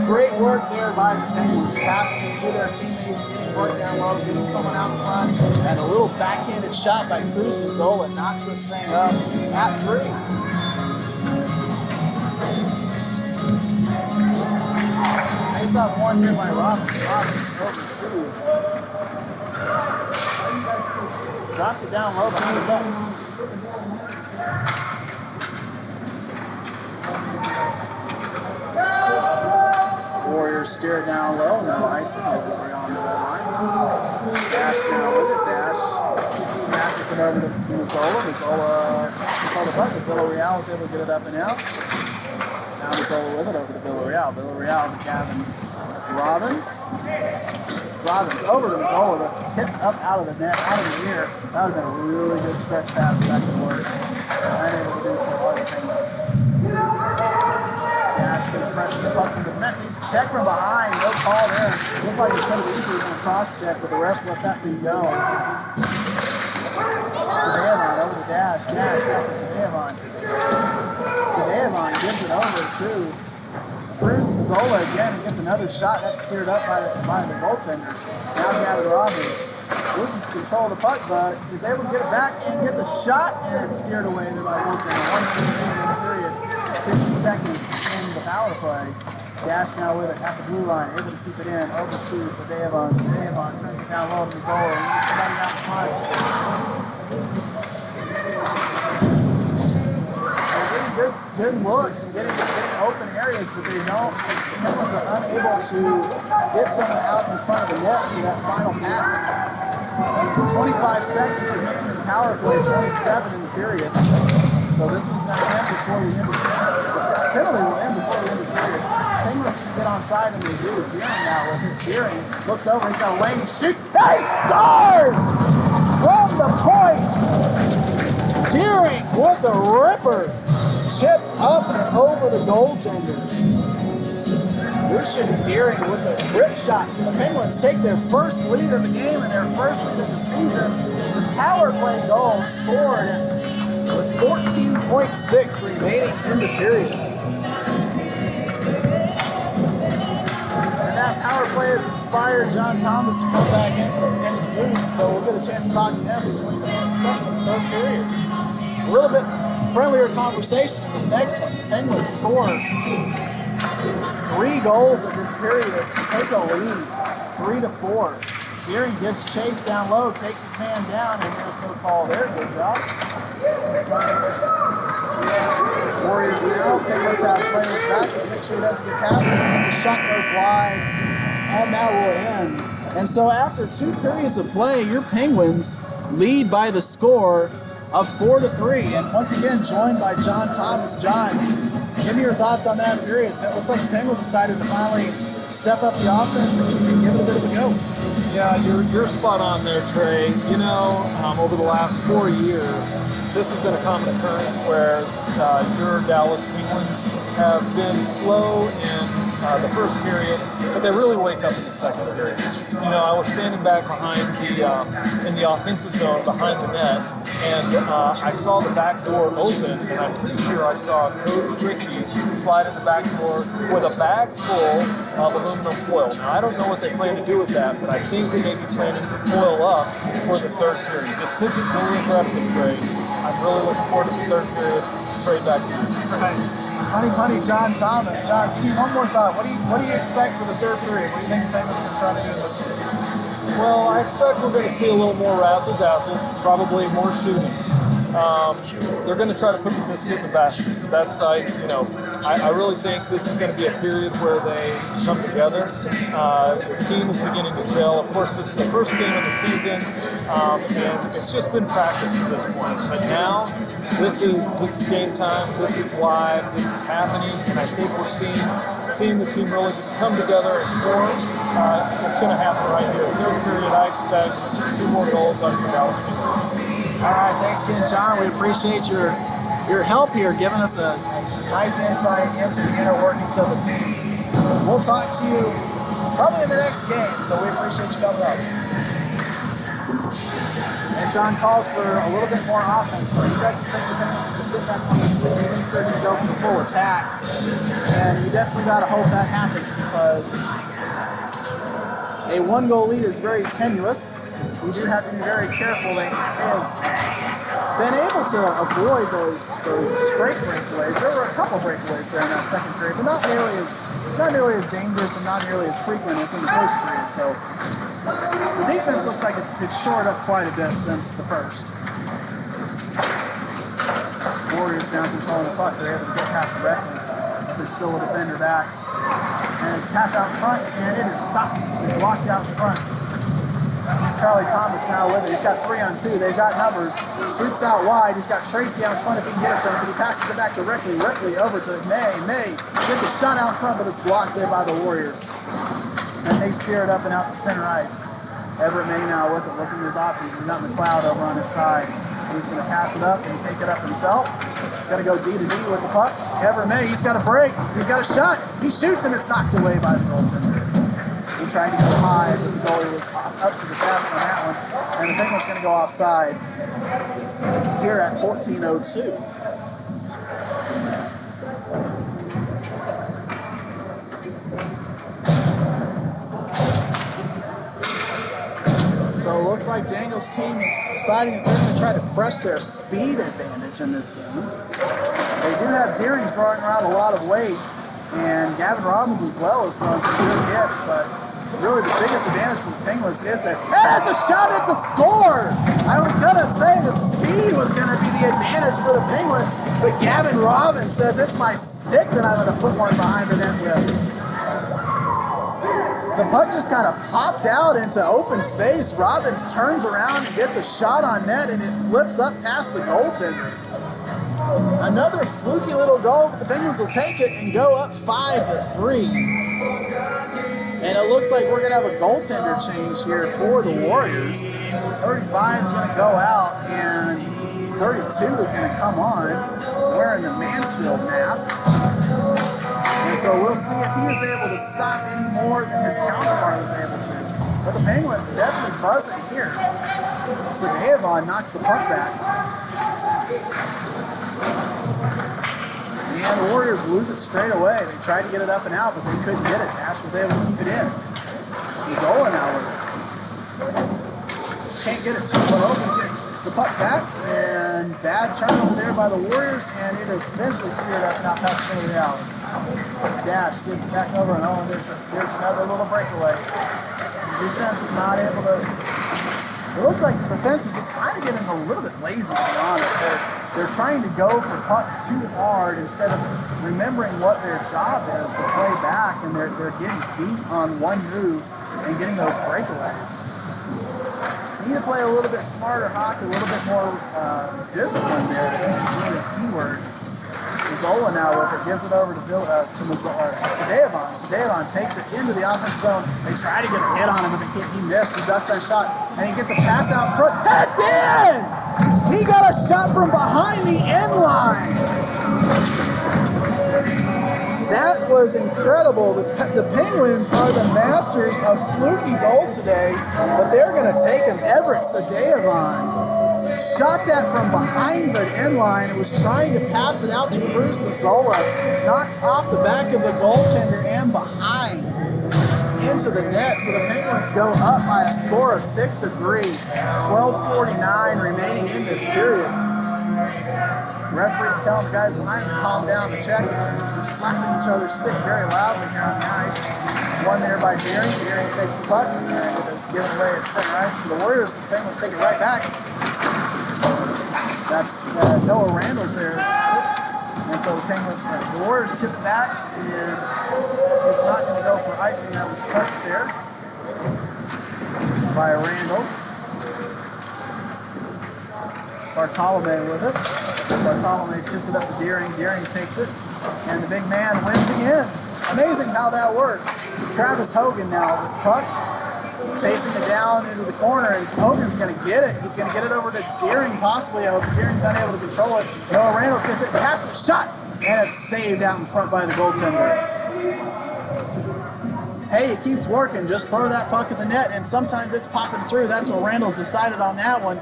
Great work there by the Penguins, passing it to their teammates, getting work down low, getting someone out front, and a little backhanded shot by Cruz Mazzola knocks this thing up at 3. Face-off 1 here by Robbins. Robbins over 2. Drops it down low behind the button. Warriors steer it down low, no icing, they'll bring on the red line. Dash now with it, passes it over to Mazzola. Mazzola control the puck, but Villarreal is able to get it up and out. Now Mazzola with it over to Villarreal. Villarreal to Gavin Robbins. Robbins over to Mazzola, that's tipped up out of the net, out of the air. That would have been a really good stretch pass back to work. Unable to do so. Going to pressure the puck into Messi's. Check from behind. No call there. Looked like it could have easily been a cross-check, but the refs let that thing go. Sadevon over the dash. Dash back to Sadevon. Sadevon gives it over to Cruz Mazzola again, he gets another shot. That's steered up by the goaltender. Now Gavin Robbins loses control of the puck, but is able to get it back and gets a shot, and it's steered away there by the goaltender. 1:15 in the period, 50 seconds in the power play. Dash now with it at the blue line, able to keep it in, over to Sadevon. Sadevon turns it down low to Mazzola, and needs somebody down the front. Good looks and getting open areas, but the Penguins are unable to get someone out in front of the net for that final pass. 25 seconds remaining in the power play, 27 in the period. So this one's going to end before the end of the period. The penalty will end before the end of the period. Penguins can get onside, and they do. Deering now with it. Deering looks over, he's got a lane, he shoots, he scores! From the point! Deering with the ripper! Chipped up and over the goaltender. Lucian Deering with the grip shot. So the Penguins take their first lead of the game and their first lead of the season. The power play goal scored with 14.6 remaining in the period. And that power play has inspired John Thomas to come back into the booth. So we'll get a chance to talk to him between the second and third periods. A little bit friendlier conversation in this next one. The Penguins scored 3 goals in this period to take a lead, 3-4. Deering gives chase down low, takes his man down, and there's no call there. Good job. Warriors now. Penguins have players back. Let's make sure he doesn't get past him. And the shot goes wide, and that will end. And so after 2 periods of play, your Penguins lead by the score of 4-3, and once again joined by John Thomas. John, give me your thoughts on that period. It looks like the Penguins decided to finally step up the offense and give it a bit of a go. Yeah, you're spot on there, Trey. You know, over the last 4 years, this has been a common occurrence where your Dallas Penguins have been slow in the first period, but they really wake up in the second period. You know, I was standing back behind in the offensive zone behind the net, and I saw the back door open, and I'm pretty sure I saw Coach Ritchie slide in the back door with a bag full of aluminum foil. Now, I don't know what they plan to do with that, but I think they may be planning to foil up for the third period. This could be really aggressive, Trey. I'm really looking forward to the third period. Trey, back to you. Right. Honey, John Thomas. John, one more thought. What do you expect for the third period? What do you think the Penguins are going to try to do this? Well, I expect we're going to see a little more razzle-dazzle, probably more shooting. They're going to try to put the biscuit in the basket. That's, I really think this is going to be a period where they come together. The team is beginning to gel. Of course, this is the first game of the season, and it's just been practice at this point. But now, this is game time. This is live. This is happening, and I think we're seeing the team really come together and form. It's going to happen right here. Third period, I expect 2 more goals out of the Dallas Penguins. All right, thanks again, John. We appreciate your help here, giving us a nice insight into the inner workings of the team. We'll talk to you probably in the next game, so we appreciate you coming up. And John calls for a little bit more offense, so he doesn't think the Penguins are going to sit back on this lead. He thinks they're going to go for the full attack. And you definitely got to hope that happens, because a 1-goal lead is very tenuous. We do have to be very careful. They have been able to avoid those straight breakaways. There were a couple breakaways there in that second period, but not nearly as dangerous and not nearly as frequent as in the first period. So the defense looks like it's shored up quite a bit since the first. Warriors now controlling the puck. They're able to get past Reckley. There's still a defender back. And it's pass out front, and it is stopped. Blocked out front. Charlie Thomas now with it. He's got 3-on-2. They've got numbers. Sweeps out wide. He's got Tracy out front if he can get it to him, but he passes it back to Reckley. Reckley over to May. May gets a shot out front, but it's blocked there by the Warriors. And they steer it up and out to center ice. Everett May now with it, looking at his options. He's got McLeod over on his side. He's going to pass it up and take it up himself. He's got to go D to D with the puck. Everett May, he's got a break. He's got a shot. He shoots, and it's knocked away by the goaltender. He tried to go high, but the goalie was up to the task on that one. And the Penguins going to go offside here at 14:02. So it looks like Daniel's team is deciding that they're going to try to press their speed advantage in this game. They do have Deering throwing around a lot of weight, and Gavin Robbins as well is throwing some good hits, but really the biggest advantage for the Penguins is that, it's a shot, it's a score! I was going to say the speed was going to be the advantage for the Penguins, but Gavin Robbins says it's my stick that I'm going to put one behind the net with. The puck just kind of popped out into open space. Robbins turns around and gets a shot on net, and it flips up past the goaltender. Another fluky little goal, but the Penguins will take it and go up 5-3. And it looks like we're going to have a goaltender change here for the Warriors. 35 is going to go out, and 32 is going to come on, wearing the Mansfield mask. And so we'll see if he is able to stop any more than his counterpart was able to. But the Penguins definitely buzzing here. So Davon knocks the puck back. And the Warriors lose it straight away. They tried to get it up and out, but they couldn't get it. Nash was able to keep it in. Zola now with it. Can't get it too low, but gets the puck back. And bad turnover there by the Warriors, and it is eventually steered up and out past the middle of the alley. Dash gives it back over, and there's another little breakaway. The defense is not able to. It looks like the defense is just kind of getting a little bit lazy, to be honest. They're trying to go for pucks too hard instead of remembering what their job is to play back, and they're getting beat on one move and getting those breakaways. You need to play a little bit smarter hockey, a little bit more discipline there. I think is really a key word. Zola now with it, gives it over to Sadevon. Sadevon takes it into the offensive zone. They try to get a hit on him, but he missed. He ducks that shot, and he gets a pass out front. That's in! He got a shot from behind the end line. That was incredible. The Penguins are the masters of fluky goals today, but they're going to take him. Everett Sadevon shot that from behind the end line and was trying to pass it out to Cruz Mazzola. Knocks off the back of the goaltender and behind into the net. So the Penguins go up by a score of 6-3. 12:49 remaining in this period. Referee's telling the guys behind to calm down to check. They're slapping each other's stick very loudly here on the ice. One there by Deering. Deering takes the puck and it is given away at center ice to the Warriors, but the Penguins take it right back. That's Noah Randall's there. And so the Warriors chip it back, and it's not going to go for icing. That was touched there by Randall's. Bartolome with it. Bartolome chips it up to Deering. Deering takes it, and the big man wins again. Amazing how that works. Travis Hogan now with the puck, chasing it down into the corner, and Hogan's going to get it. He's going to get it over to Deering, possibly. Deering's unable to control it. Noah Randall gets it, passes it, shot, and it's saved out in front by the goaltender. Hey, it keeps working. Just throw that puck at the net, and sometimes it's popping through. That's what Randall's decided on that one.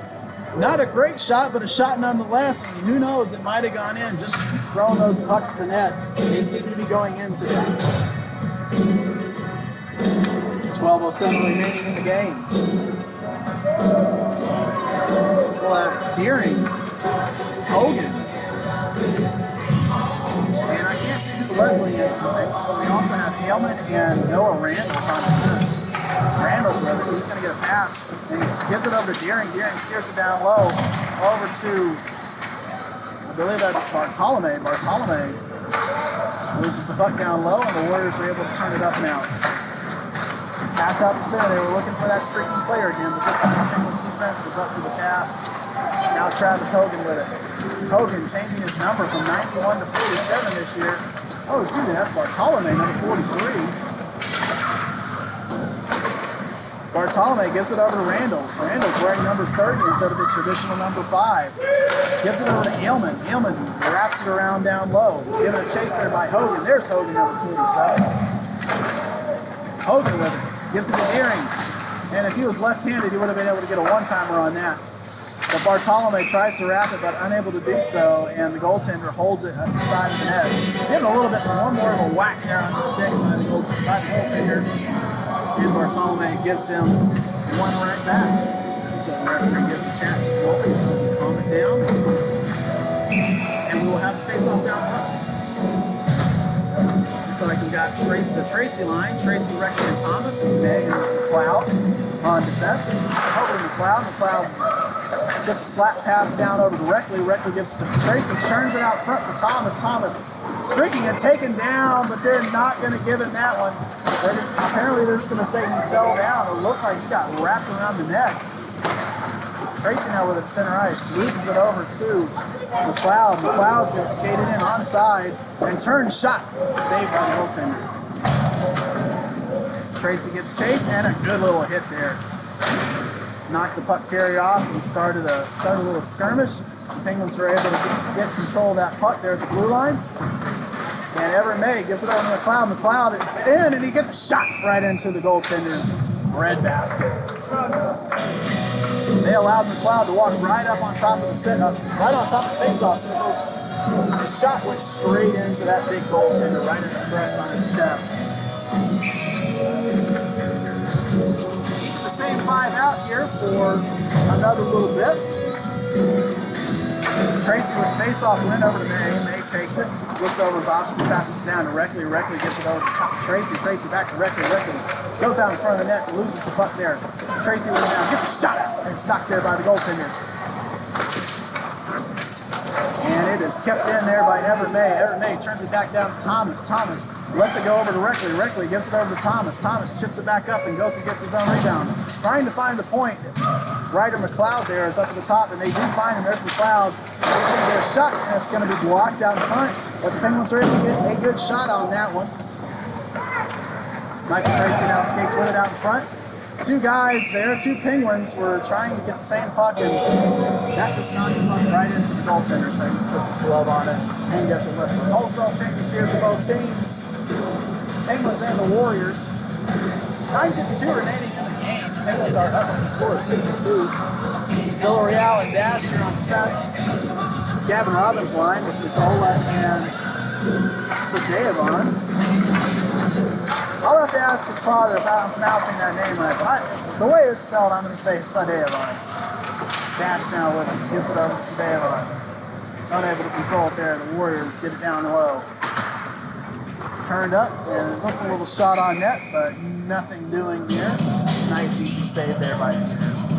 Not a great shot, but a shot nonetheless. I mean, who knows? It might have gone in. Just keep throwing those pucks to the net. They seem to be going in today. 12:07 remaining in the game. We'll have Deering, Hogan, and I can't see who the left wing is for the so we also have Hellman and Noah Randalls on defense. Randall's with it. He's going to get a pass, and he gives it over to Deering. Deering steers it down low over to, I believe that's Bartolome. Bartolome loses the puck down low, and the Warriors are able to turn it up and out. Pass out the center. They were looking for that streaking player again, but this time the Penguins defense was up to the task. Now Travis Hogan with it. Hogan changing his number from 91 to 47 this year. Oh, excuse me, that's Bartolome, number 43. Bartolome gives it over to Randalls. Randalls wearing number 30 instead of his traditional number 5. Gives it over to Aylman. Aylman wraps it around down low. Given a chase there by Hogan. There's Hogan, number 47. Hogan with it. Gives it to Deering. And if he was left-handed, he would have been able to get a one-timer on that. But Bartolome tries to wrap it, but unable to do so, and the goaltender holds it at the side of the net. Giving a little bit more of a whack there on the stick by the goaltender. And Bartolome gives him one right back. So the referee gives a chance to goalie, tells him to calm it down. And we will have a face-off down puck. Looks like we got the Tracy line, Tracy, Reckley, and Thomas, with May and McLeod on defense. Over to McLeod. McLeod gets a slap pass down over to Reckley. Reckley gives it to Tracy, churns it out front for Thomas. Thomas streaking and taken down, but they're not going to give him that one. Apparently they're just going to say he fell down. It looked like he got wrapped around the neck. Tracy now with it center ice, loses it over to McLeod. McLeod's going to skate it in onside and turn shot, saved by the goaltender. Tracy gets chased and a good little hit there. Knocked the puck carrier off and started a little skirmish. The Penguins were able to get control of that puck there at the blue line. And Everett May gives it over to McLeod. McLeod is in, and he gets a shot right into the goaltender's breadbasket. They allowed McLeod to walk right up on top of right on top of the faceoff. So the shot went straight into that big goaltender, right in the press on his chest. Keep the same five out here for another little bit. Tracy with face-off win over to May. May takes it, looks over his options, passes it down to Reckley. Reckley gets it over to top Tracy. Tracy back to Reckley. Reckley goes out in front of the net, loses the puck there. Tracy with it down, gets a shot out, and it's knocked there by the goaltender. And it is kept in there by Everett May. Everett May turns it back down to Thomas. Thomas lets it go over to Reckley. Reckley gives it over to Thomas. Thomas chips it back up and goes and gets his own rebound. Trying to find the point. Ryder McLeod there is up at the top, and they do find him. There's McLeod. He's going to get a shot, and it's going to be blocked out in front. But the Penguins are able to get a good shot on that one. Michael Tracy now skates with it out in front. Two guys there, two Penguins were trying to get the same puck, and that just knocked the puck right into the goaltender, so he puts his glove on it and gets a whistle. Wholesale changes here for both teams. Penguins and the Warriors. 9:52 remaining in the game. The Penguins are up with the score of 62. Villarreal and Dash here on defense. Gavin Robbins line with Mazzola and Sadevon. I'll have to ask his father if I'm pronouncing that name right, but the way it's spelled, I'm going to say Sadevon. Dash now with it, gives it over to Sadevon. Unable to control it there. The Warriors get it down low. Turned up, and it looks a little shot on net, but nothing doing here. Nice, easy save there by Engineers.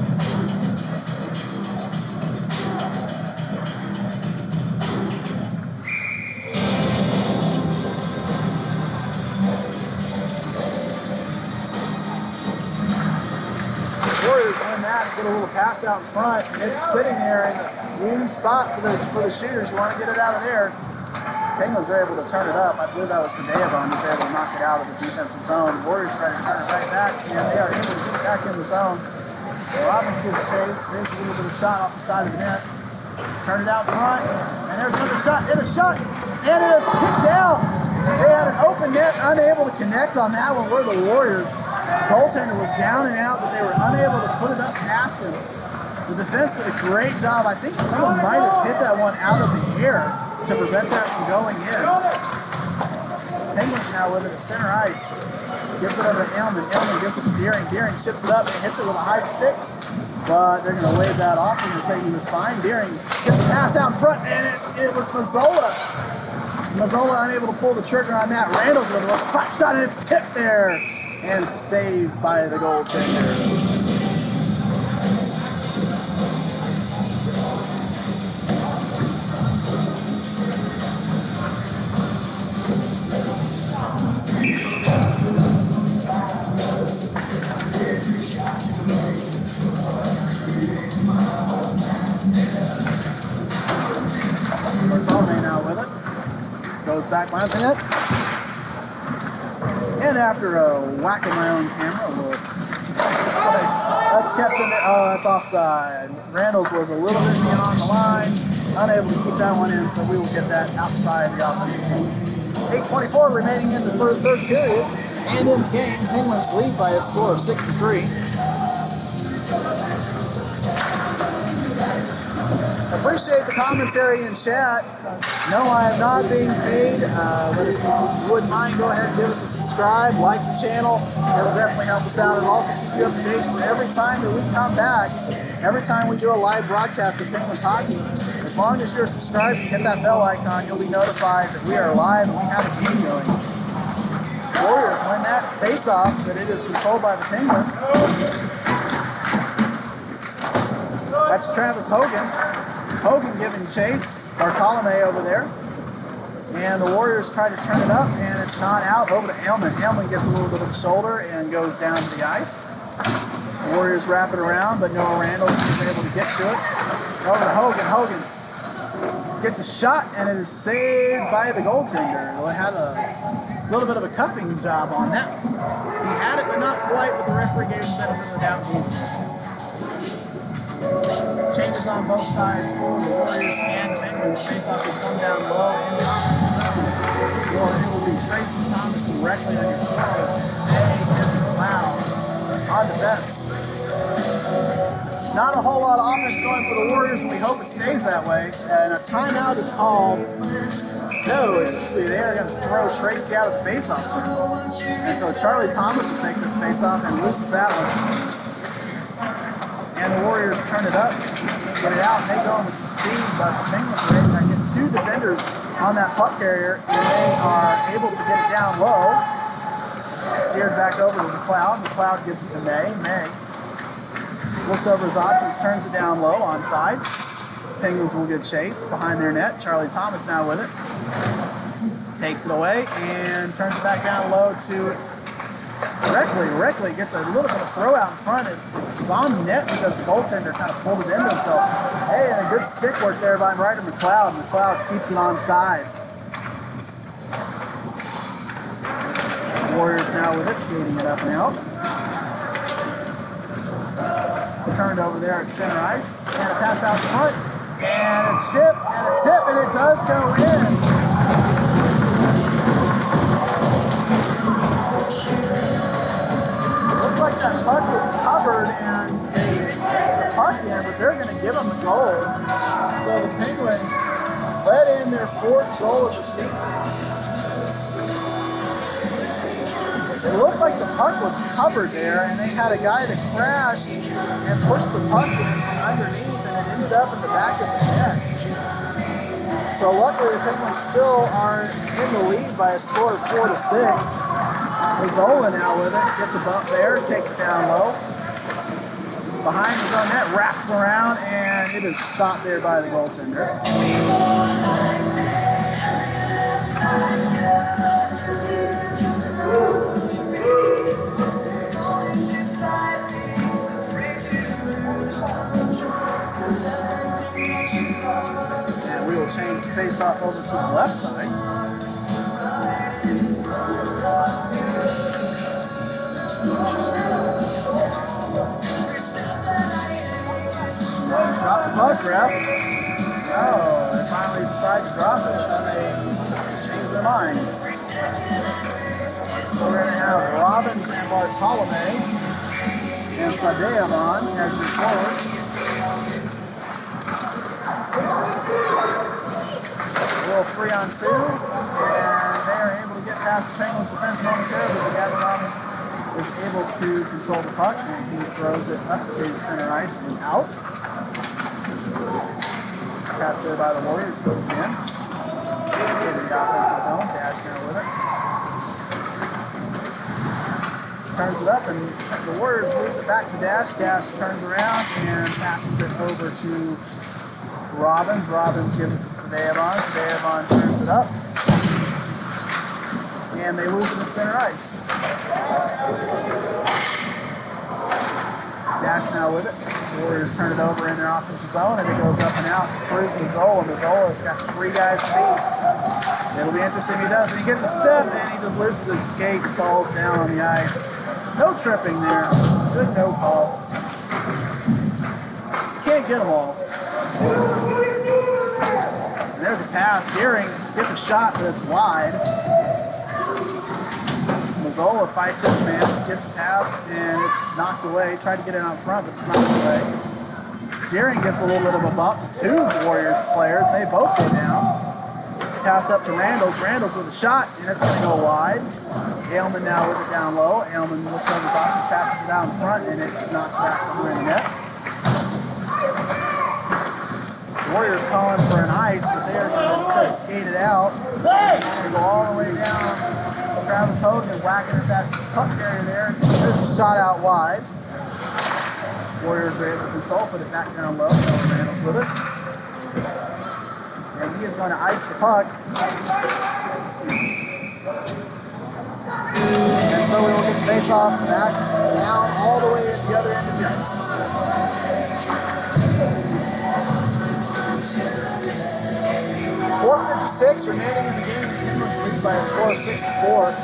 Warriors win that and get a little pass out in front, and it's sitting there in the wing spot for the shooters. You want to get it out of there. Penguins are able to turn it up. I believe that was Sadevon who's able to knock it out of the defensive zone. The Warriors try to turn it right back, and they are able to get it back in the zone. Robbins gives chase. There's a little bit of shot off the side of the net. Turn it out front, and there's another shot, and a shot, and it is kicked out. They had an open net, unable to connect on that one. Were the Warriors. Goaltender was down and out, but they were unable to put it up past him. The defense did a great job. I think someone might have hit that one out of the air to prevent that from going in. Penguins now with it at center ice. Gives it over to Elman. Elman gives it to Deering. Deering chips it up and hits it with a high stick. But they're going to wave that off and say he was fine. Deering gets a pass out in front, and it was Mazzola. Mazzola unable to pull the trigger on that. Randall's with a slap shot, and it's tipped there and saved by the goaltender. Goes back behind the net. And after a whack of my own camera, that's kept in there. Oh, that's offside. Randall's was a little bit beyond the line, unable to keep that one in, so we will get that outside the offensive zone. 8:24 remaining in the third period, and in the game, Penguins lead by a score of 6-3. Appreciate the commentary in chat. No, I am not being paid, but if you wouldn't mind, go ahead and give us a subscribe, like the channel. It will definitely help us out. It'll also keep you up to date every time that we come back every time we do a live broadcast of Penguins hockey, as long as you're subscribed and hit that bell icon, you'll be notified that we are live and we have a game going. Warriors win that face-off, but it is controlled by the Penguins. That's Travis Hogan. Hogan giving chase. Bartolome over there. And the Warriors try to turn it up, and it's not out. Over to Ailman. Ailman gets a little bit of the shoulder and goes down to the ice. The Warriors wrap it around, but Noah Randles is able to get to it. Over to Hogan. Hogan gets a shot, and it is saved by the goaltender. They had a little bit of a cuffing job on that. He had it, but not quite, but the referee gave him the benefit of the doubt. Changes on both sides for the Warriors and the Penguins. Face-off will come down low in the offensive zone. Well, it will be Tracy Thomas and Reckley on your forwards. Tim McLeod on defense. Not a whole lot of offense going for the Warriors, and we hope it stays that way. And a timeout is called. No, excuse me, they are going to throw Tracy out of the face-off circle. And so Charlie Thomas will take this face-off and loses that one. And the Warriors turn it up, get it out, and they go into some speed, but the Penguins are able to get two defenders on that puck carrier, and they are able to get it down low. Steered back over to McLeod. McLeod gives it to May. May looks over his options, turns it down low, onside. Penguins will get chase behind their net. Charlie Thomas now with it. Takes it away and turns it back down low to Reckley. Reckley gets a little bit of throw out in front. It was on the net because the goaltender kind of pulled it into himself. Hey, and a good stick work there by Ryder McLeod. McLeod keeps it onside. Warriors now with it, skating it up and out. Turned over there at center ice. And a pass out front. And a chip, and a tip, and it does go in. Looks like that puck was covered and they kicked the puck in, but they're going to give them the goal. So the Penguins let in their fourth goal of the season. It looked like the puck was covered there, and they had a guy that crashed and pushed the puck in underneath, and it ended up in the back of the net. So luckily the Penguins still are in the lead by a score of 4-6. Mazzola now with it, gets a bump there, takes it down low. Behind his own net, wraps around, and it is stopped there by the goaltender. And we will change the face-off over to the left side. Drop the puck, ref. Oh, they finally decide to drop it, and they change their mind. So we're going to have Robbins and Bartolome and Sadeavan as your forwards. A little 3-on-2, and they are able to get past the Penguins defense momentarily, but Gavin Robbins is able to control the puck, and he throws it up to center ice and out. Pass there by the Warriors, puts it in. Into the offensive zone, Dash now with it. Turns it up, and the Warriors lose it back to Dash. Dash turns around and passes it over to Robbins. Robbins gives it to Sadeavan. Sadeavan turns it up. And they lose it at center ice. Dash now with it. The Warriors turn it over in their offensive zone, and it goes up and out to Cruz Mazzola. Mazzola's got 3 guys to beat. It'll be interesting if he does. He gets a step, and he just loses his skate and falls down on the ice. No tripping there. Good no call. Can't get them all. And there's a pass. Gearing gets a shot, but it's wide. Mazzola fights his man, gets the pass, and it's knocked away. Tried to get it out front, but it's knocked away. Deering gets a little bit of a bump to 2 Warriors players. They both go down. Pass up to Randles. Randles with a shot, and it's going to go wide. Ailman now with it down low. Ailman looks over his options, passes it out in front, and it's knocked back behind the net. Warriors calling for an ice, but they are going to instead skate it out. They're going to go all the way down. Travis Hogan whacking at that puck carrier there. There's a shot out wide. Warriors are able to control, put it back down low. Noah Reynolds with it. And he is going to ice the puck. And so we will get the face-off back down all the way at the other end of the ice. .456 remaining in the game. The Penguins lead by a score of 6-4.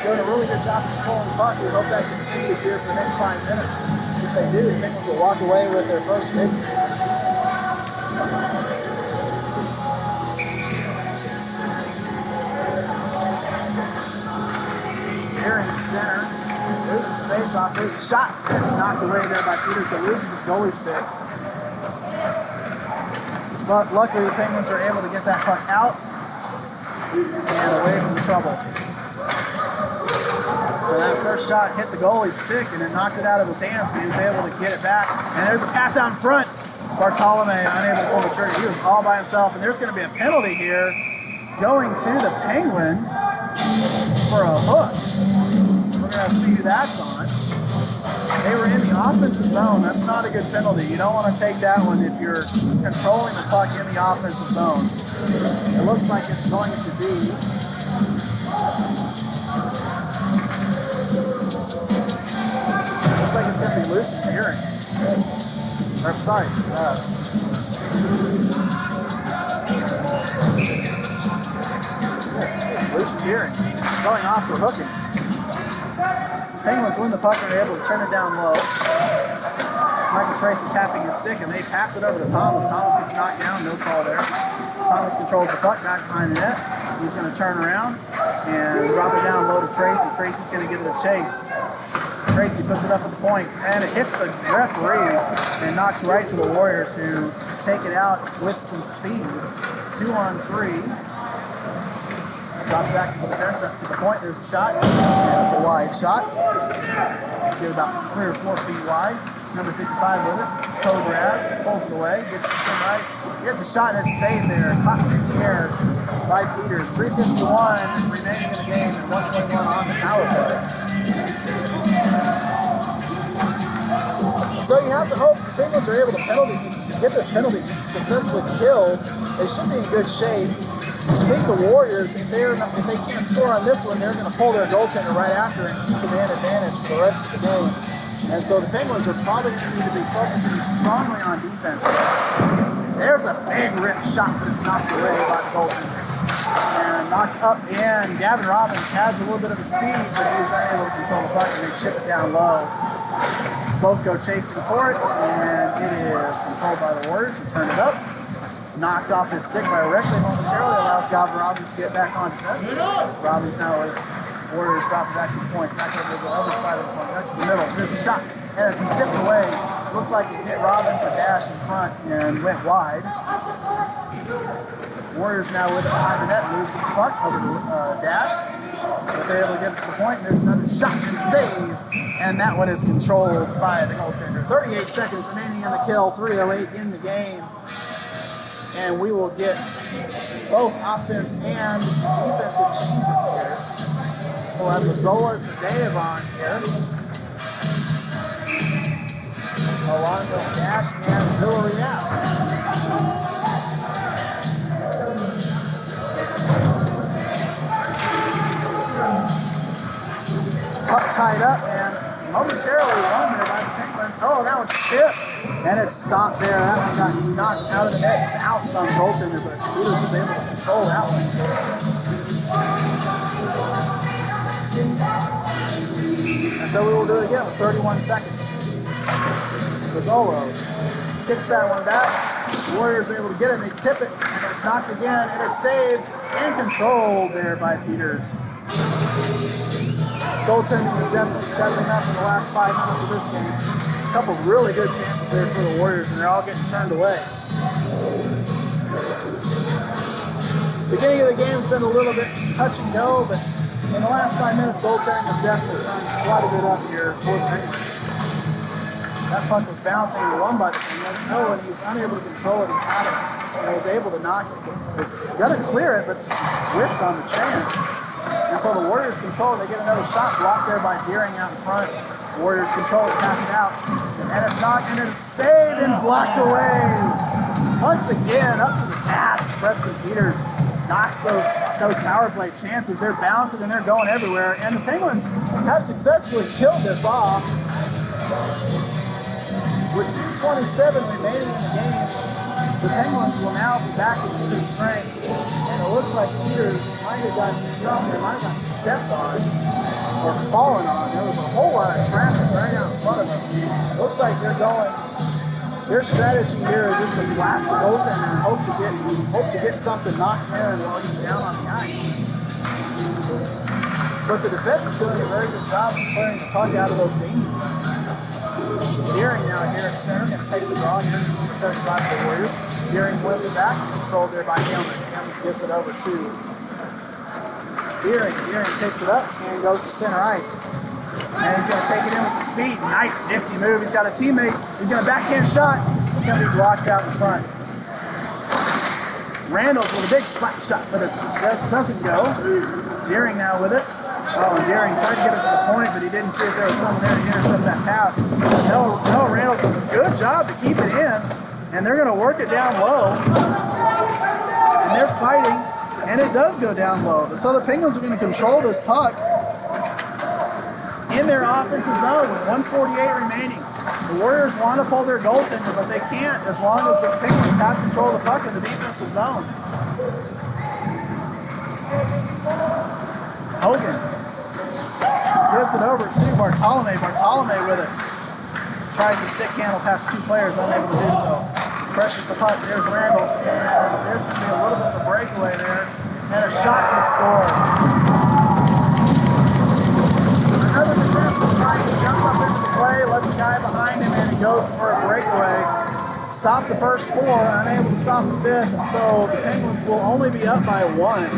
Doing a really good job of controlling the puck. We hope that continues here for the next 5 minutes. If they do, the Penguins will walk away with their first victory of the season. Here in the center, loses the face-off. There's a shot, and it's knocked away there by Peters, so loses his goalie stick. But luckily, the Penguins are able to get that puck out and away from the trouble. So that first shot hit the goalie's stick, and it knocked it out of his hands, but he was able to get it back. And there's a pass out in front. Bartolome unable to pull the trigger. He was all by himself, and there's going to be a penalty here going to the Penguins for a hook. We're going to see who that's on. They were in the offensive zone. That's not a good penalty. You don't want to take that one if you're controlling the puck in the offensive zone. It looks like it's going to be it's going to be loose and Gearing. Or, sorry. Loose and Gearing. Going off for hooking. Penguins win the puck and are able to turn it down low. Michael Tracy tapping his stick, and they pass it over to Thomas. Thomas gets knocked down, no call there. Thomas controls the puck back behind the net. He's going to turn around and drop it down low to Tracy. Tracy's going to give it a chase. Tracy puts it up at the point, and it hits the referee and knocks right to the Warriors, who take it out with some speed. 2-on-3. Drop it back to the defense, up to the point. There's a shot, and it's a wide shot. Get about 3 or 4 feet wide. Number 55 with it. Toe grabs, pulls it away, gets some ice. Gets a shot, and it's saved there. Caught in the air by Peters. 3:51 remaining in the game, and 1:21 on the power play. So you have to hope the Penguins are able to get this penalty successfully killed. They should be in good shape. I think the Warriors, if they can't score on this one, they're going to pull their goaltender right after and keep the man advantage for the rest of the game. And so the Penguins are probably going to need to be focusing strongly on defense. There's a big rip shot, but it's knocked away by the goaltender. And knocked up in. Gavin Robbins has a little bit of a speed, but he's unable to control the puck, and they chip it down low. Both go chasing for it, and it is controlled by the Warriors, who turn it up. Knocked off his stick by Reckley momentarily, allows Gavin Robbins to get back on defense. Robbins now with Warriors dropping back to the point, back over to the other side of the point, back to the middle. Here's a shot, and it's tipped away. Looks like it hit Robbins or Dash in front and went wide. Warriors now with it behind the net, loses the puck over to Dash. But they're able to get us to the point, and there's another shot and save. And that one is controlled by the goaltender. 38 seconds remaining in the kill, 3:08 in the game. And we will get both offense and defensive changes here. We'll have Mazzola Zadev on here, along with Dash and Villarreal. Puck tied up and momentarily won there by the Penguins. Oh, that one's tipped, and it's stopped there. That one got knocked out of the net, bounced on the goaltender, but Peters was able to control that one. And so we will do it again with 31 seconds. Rizzolo kicks that one back. The Warriors are able to get it, and they tip it, and it's knocked again, and it's saved and controlled there by Peters. Goaltending is definitely stepping up in the last 5 minutes of this game. A couple really good chances there for the Warriors, and they're all getting turned away. Beginning of the game's been a little bit touch and go, but in the last 5 minutes, goaltending has definitely turned quite a bit up here for the Penguins. That puck was bouncing and won by the Penguins. No, and he was unable to control it. He had it and was able to knock it. Was going to clear it, but just whiffed on the chance. And so the Warriors control it. They get another shot blocked there by Deering out in front. Warriors control it, pass it out. And it's knocked and it's saved and blocked away. Once again, up to the task. Preston Peters knocks those power play chances. They're bouncing and they're going everywhere. And the Penguins have successfully killed this off. With 2:27 remaining in the game, the Penguins will now be back at Peters' strength. And it looks like Peters might have gotten stumped or might have gotten stepped on or fallen on. There was a whole lot of traffic right out in front of them. It looks like their strategy here is just to blast the goaltender and hope to get something knocked in while he's down on the ice. But the defense is doing a very good job of clearing the puck out of those danger zones. Deering now here at center, going to take the draw here, 75 for the Warriors. Deering wins it back, controlled there by Hamlet. Hamlet gives it over to Deering. Deering takes it up and goes to center ice. And he's going to take it in with some speed. Nice, nifty move. He's got a teammate. He's going to backhand shot. It's going to be blocked out in front. Randalls with a big slap shot, but it doesn't go. Deering now with it. Oh, and Deering tried to get us to the point, but he didn't see if there was someone there to intercept that pass. Noah Randalls does a good job to keep it in, and they're going to work it down low. And they're fighting, and it does go down low. So the Penguins are going to control this puck in their offensive zone with 1:48 remaining. The Warriors want to pull their goaltender, but they can't as long as the Penguins have control of the puck in the defensive zone. Hogan gives it over to Bartolome. Bartolome with it. Tries to stick handle past two players, unable to do so. Pressures the puck. There's Randalls. And there's going to be a little bit of a breakaway there. And a shot to score. Another defenseman trying to jump up into the play, lets a guy behind him, and he goes for a breakaway. Stop the first four, unable to stop the fifth, and so the Penguins will only be up by one.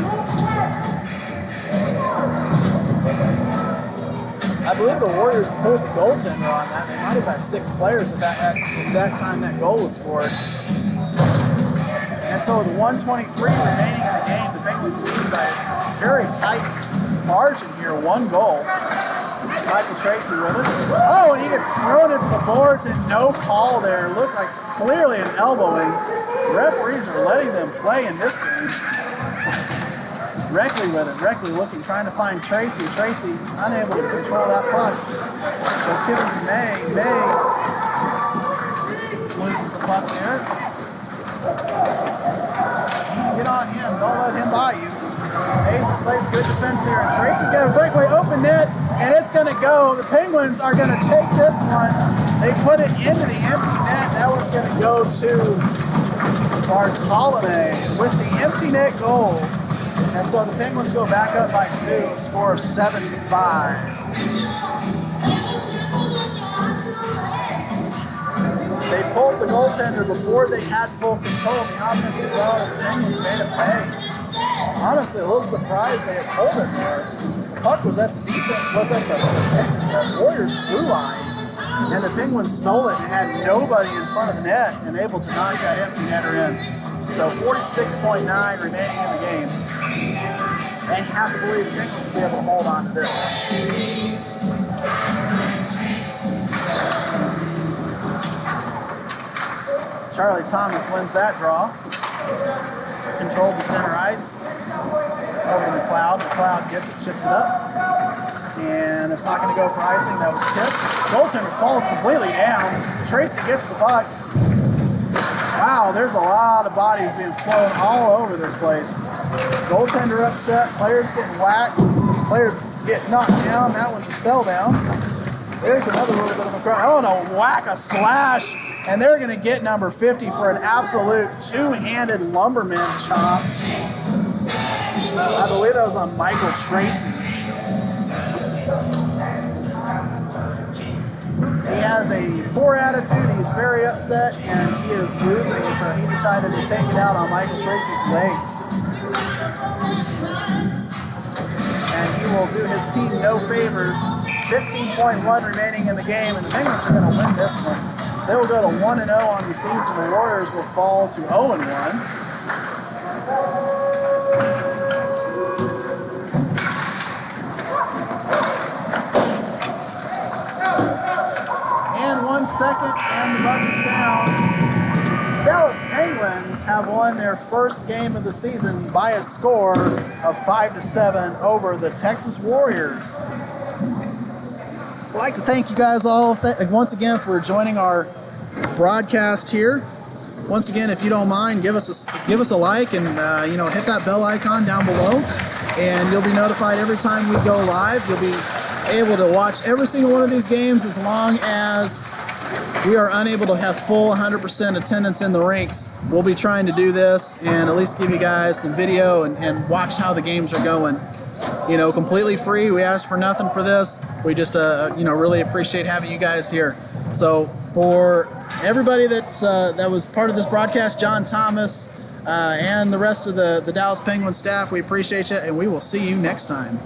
I believe the Warriors pulled the goaltender on that. They might have had 6 players at the exact time that goal was scored. And so with 1:23 remaining in the game, the Penguins lead by a very tight margin here, 1 goal. Michael Tracy with it. Oh, and he gets thrown into the boards and no call there. It looked like clearly an elbowing. Referees are letting them play in this game. Reckley with it. Reckley looking, trying to find Tracy. Tracy unable to control that puck. So it's given to May. May loses the puck there. Get on him. Don't let him by you. Hayes plays good defense there. And Tracy's got a breakaway open net, and it's going to go. The Penguins are going to take this one. They put it into the empty net. That was going to go to Bartolome with the empty net goal. And so the Penguins go back up by 2, a score of 7-5. They pulled the goaltender before they had full control of the offensive zone, and the Penguins made it pay. Honestly, a little surprised they had pulled it there. The puck was at the Warriors' blue line, and the Penguins stole it and had nobody in front of the net and able to knock that empty netter in. So 46.9 remaining in the game. And have to believe the Penguins will be able to hold on to this one. Charlie Thomas wins that draw. Controlled the center ice. Over to McLeod. McLeod gets it, chips it up. And it's not going to go for icing. That was tipped. Goaltender falls completely down. Tracy gets the puck. Wow, there's a lot of bodies being flown all over this place. Goaltender upset, players getting whacked, players get knocked down. That one just fell down. There's another little bit of a crack. Oh, and a whack, a slash. And they're going to get number 50 for an absolute two-handed lumberman chop. I believe that was on Michael Tracy. He has a poor attitude, he's very upset, and he is losing, so he decided to take it out on Michael Tracy's legs. And and he will do his team no favors. 15.1 remaining in the game, and the Penguins are going to win this one. They will go to 1-0 on the season. The Warriors will fall to 0-1. And 1 second, and the bus is down. Dallas Penguins have won their first game of the season by a score of 5-7 over the Texas Warriors. I'd like to thank you guys all once again for joining our broadcast here. Once again, if you don't mind, give us a like and hit that bell icon down below, and you'll be notified every time we go live. You'll be able to watch every single one of these games as long as we are unable to have full 100% attendance in the rinks. We'll be trying to do this and at least give you guys some video and watch how the games are going. Completely free. We ask for nothing for this. We just, really appreciate having you guys here. So for everybody that was part of this broadcast, John Thomas and the rest of the Dallas Penguins staff, we appreciate you, and we will see you next time.